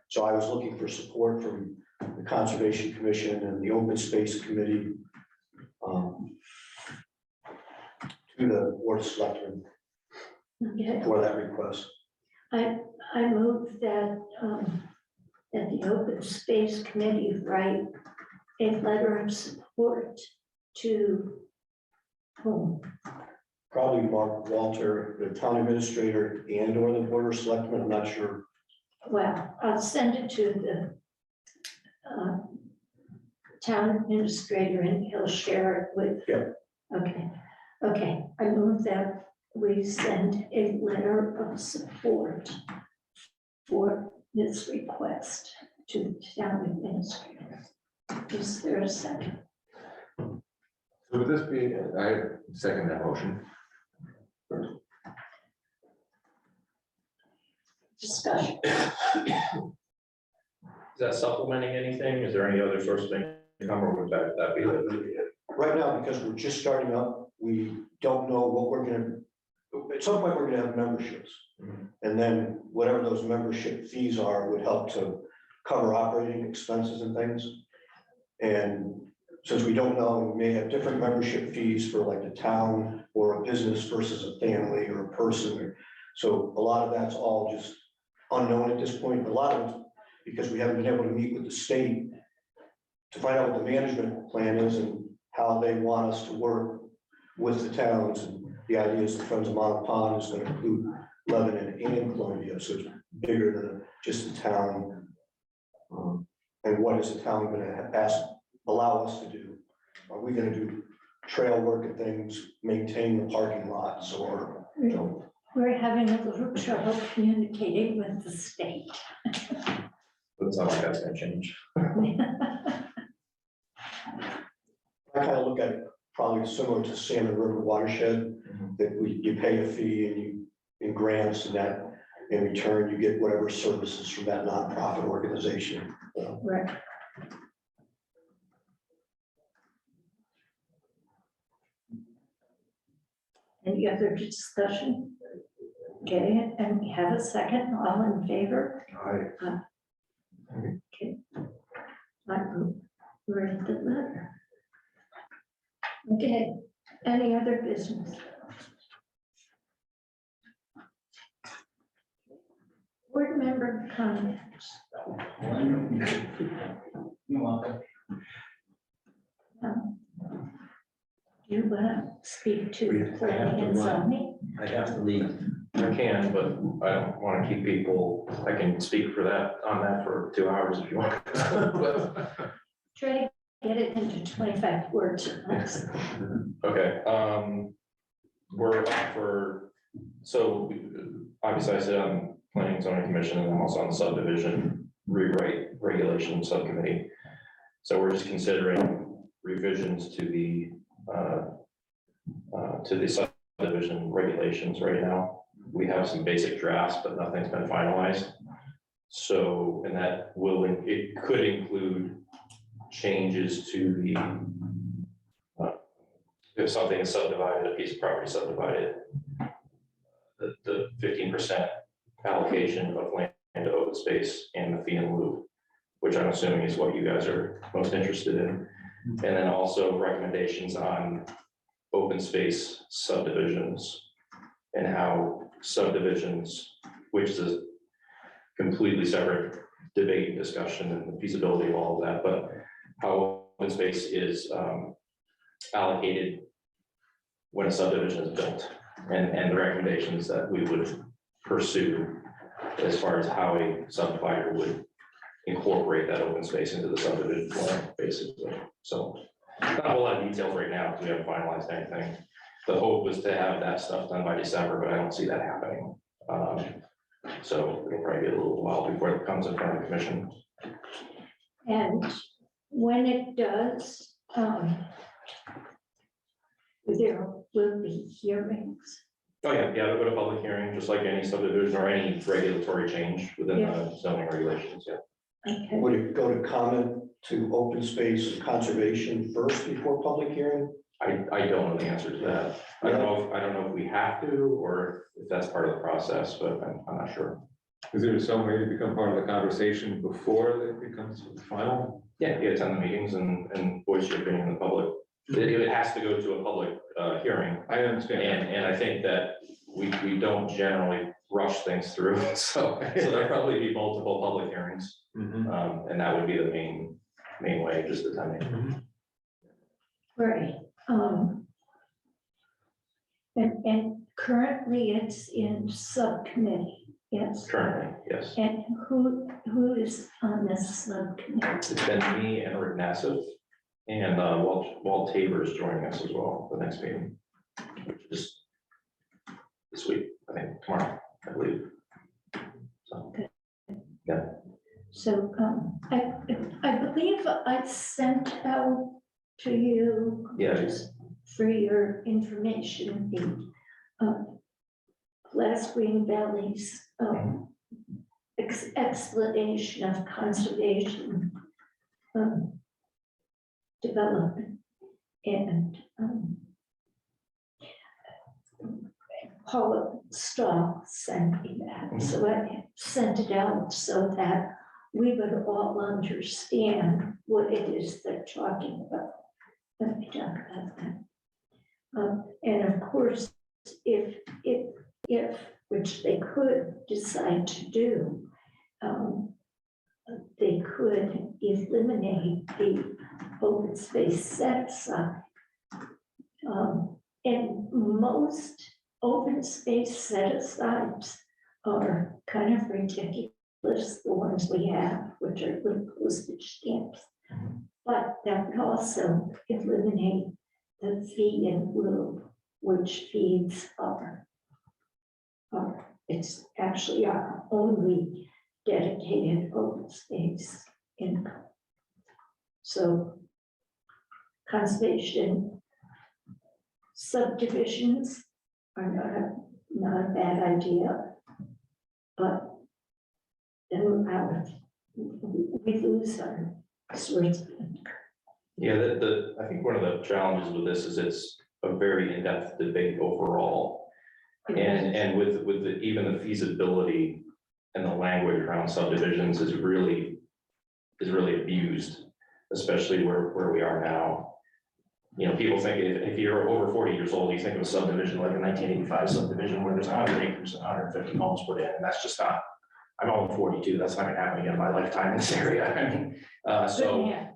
So I was looking for support from the Conservation Commission and the Open Space Committee to the Board of Selectmen Okay, for that request. I move that that the Open Space Committee write a letter of support to Whom? Probably Mark Walter, the town administrator and or the board of selectmen, I'm not sure. Well, I'll send it to the town administrator and he'll share it with. Yep. Okay, I move that we send a letter of support for this request to the town administrator. Is there a second? So would this be, I second that motion. Discussion. Is that supplementing anything? Is there any other source of income, or would that be it? Right now, because we're just starting up, we don't know what we're gonna, at some point, we're gonna have memberships. Mhm. And then whatever those membership fees are would help to cover operating expenses and things. And since we don't know, we may have different membership fees for like the town or a business versus a family or a person. So a lot of that's all just unknown at this point. A lot of it, because we haven't been able to meet with the state to find out what the management plan is and how they want us to work with the towns. And the idea is the Friends of Monmouth Pond is going to include Lebanon and Columbia, so it's bigger than just the town. And what is the town going to allow us to do? Are we going to do trail work and things, maintain the parking lots, or, you know? We're having a little trouble communicating with the state. Doesn't sound like that's gonna change. I kind of look at it probably similar to Salmon River Watershed, that you pay a fee and in grants, and that in return, you get whatever services from that nonprofit organization. Right. Any other discussion? Okay, and we have a second, all in favor? Okay. I read the letter. Okay, any other business? Board member comments. You want to speak to I have planning to and run. zoning? I have to leave. I can, but I don't want to keep people, I can speak for that, on that for 2 hours if you want. But- Try to get it into 25 words or less. Okay, we're up for, so obviously I sit on planning and zoning commission, and I'm also on the subdivision rewrite regulation subcommittee. So we're just considering revisions to the subdivision regulations right now. We have some basic drafts, but nothing's been finalized. So, and that will, it could include changes to the if something is subdivided, a piece of property subdivided, the 15% allocation of land to open space and the fee in lieu, which I'm assuming is what you guys are most interested in. And then also recommendations on open space subdivisions and how subdivisions, which is a completely separate debate and discussion and the feasibility of all of that, but how open space is allocated when a subdivision is built, and the recommendations that we would pursue as far as how a subdivider would incorporate that open space into the subdivision plan, basically. So not a whole lot of details right now because we haven't finalized anything. The hope was to have that stuff done by December, but I don't see that happening. So it'll probably be a little while before it comes in front of the commission. And when it does, there will be hearings. Oh, yeah, it'll go to public hearing, just like any subdivision or any regulatory change within the zoning regulations, yeah. Okay, Would it go to comment to open space and conservation first before public hearing? I don't know the answer to that. I don't know if we have to, or if that's part of the process, but I'm not sure. Is there some way to become part of the conversation before it becomes final? Yeah, you attend the meetings and voice your opinion in the public. It has to go to a public hearing. I understand. And I think that we don't generally rush things through, so there'll probably be multiple public hearings. Mhm. And that would be the main way, just attending. right. And currently it's in subcommittee, yes. Currently, yes. And who is on this subcommittee? It's been me and Rick Nassif, and Walt Tabor is joining us as well, the next meeting. Just this week, I think, tomorrow, I believe. So, So, I believe I sent out to you. Yeah. Just for your information, the Glass Green Valley's explanation of conservation development. And Paula Stahl sent me that, so I sent it out so that we would all understand what it is they're talking about. Let me talk about that. And of course, if, which they could decide to do, they could eliminate the open space set aside. And most open space set asides are kind of ridiculous, the ones we have, which are little postage stamps. But that would also eliminate the fee in lieu, which feeds it's actually our only dedicated open space income. So conservation subdivisions are not a bad idea, but then we lose our source of income. yeah, I think one of the challenges with this is it's a very in-depth debate overall. And with even the feasibility and the language around subdivisions is really abused, especially where we are now. You know, people think if you're over 40 years old, you think of a subdivision like a 1985 subdivision where there's 100 acres and 150 homes put in, and that's just not, I'm only 42, that's not gonna happen again in my lifetime in this area. I mean,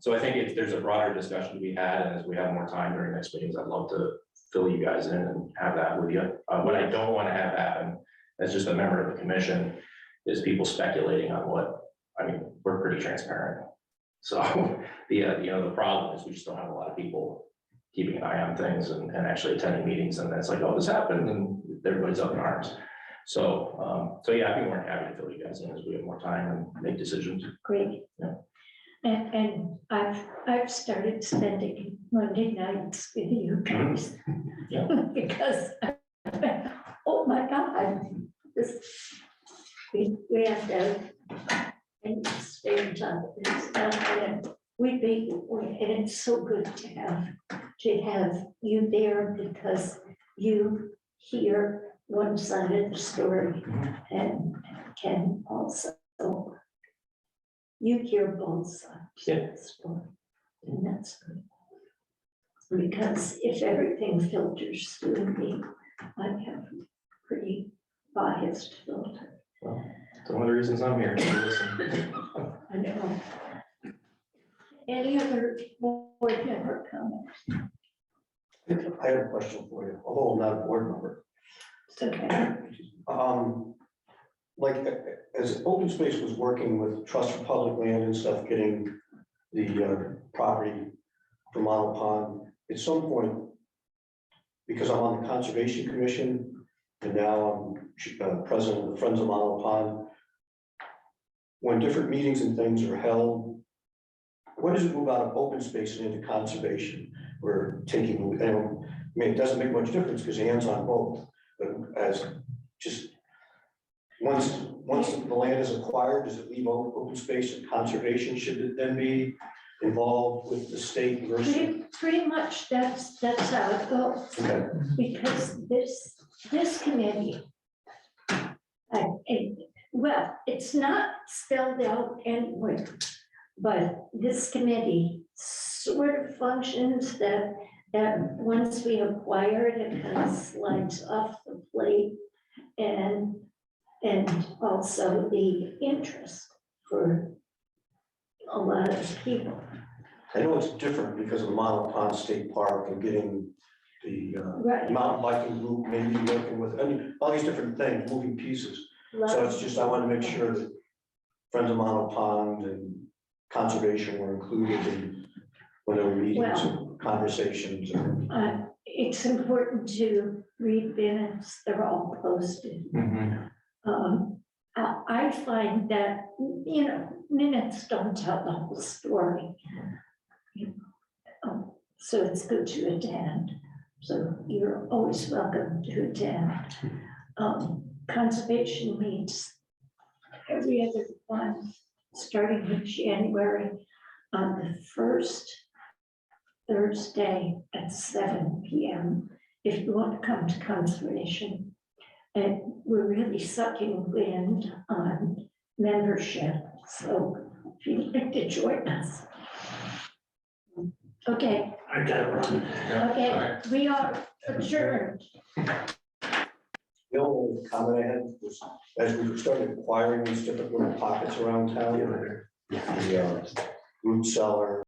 so I think there's a broader discussion to be had, and as we have more time during next meetings, I'd love to fill you guys in and have that with you. What I don't want to have happen as just a member of the commission is people speculating on what, I mean, we're pretty transparent. So the problem is we just don't have a lot of people keeping an eye on things and actually attending meetings, and it's like, oh, this happened, and everybody's up in arms. So yeah, I'd be more than happy to fill you guys in as we have more time and make decisions. Great. Yeah. And I've started spending Monday nights with you guys. Yeah. Because, oh my God, we have to stay on top of this. And and it's so good to have you there, because you hear one side of the story and can also, you hear both sides of the story, and that's good. Because if everything filters through me, I have a pretty biased filter. Well, it's one of the reasons I'm here. To listen. I know. Any other board member comments? I have a question for you, although I'm not a board member. It's okay. Like, as open space was working with Trust for Public Land and stuff, getting the property from Model Pond, at some point, because I'm on the Conservation Commission, and now I'm president of the Friends of Model Pond, when different meetings and things are held, what does it move out of open space and into conservation? We're taking, I mean, it doesn't make much difference because Ann's on both, but as just, once the land is acquired, does it leave open space and conservation? Should it then be involved with the state versus? Pretty much that's how it goes. Okay. Because this committee, well, it's not spelled out anywhere, but this committee sort of functions that once we acquire it, it kind of slides off the plate, and also the interest for a lot of people. I know it's different because of the Model Pond State Park and getting the Right. mountain biking group, maybe working with, I mean, all these different things, moving pieces. So it's just, I want to make sure that Friends of Mono Pond and conservation were included in when there were meetings and conversations. It's important to read minutes, they're all posted. I find that, minutes don't tell the whole story. So it's good to attend. So you're always welcome to attend. Conservation meets every other month, starting in January, on the first Thursday at 7 p.m. if you want to come to conservation. And we're really sucking wind on membership, so if you'd like to join us. Okay, I gotta run. okay, we are adjourned. The only comment I had was, as we started acquiring these different little pockets around town, the root cellar,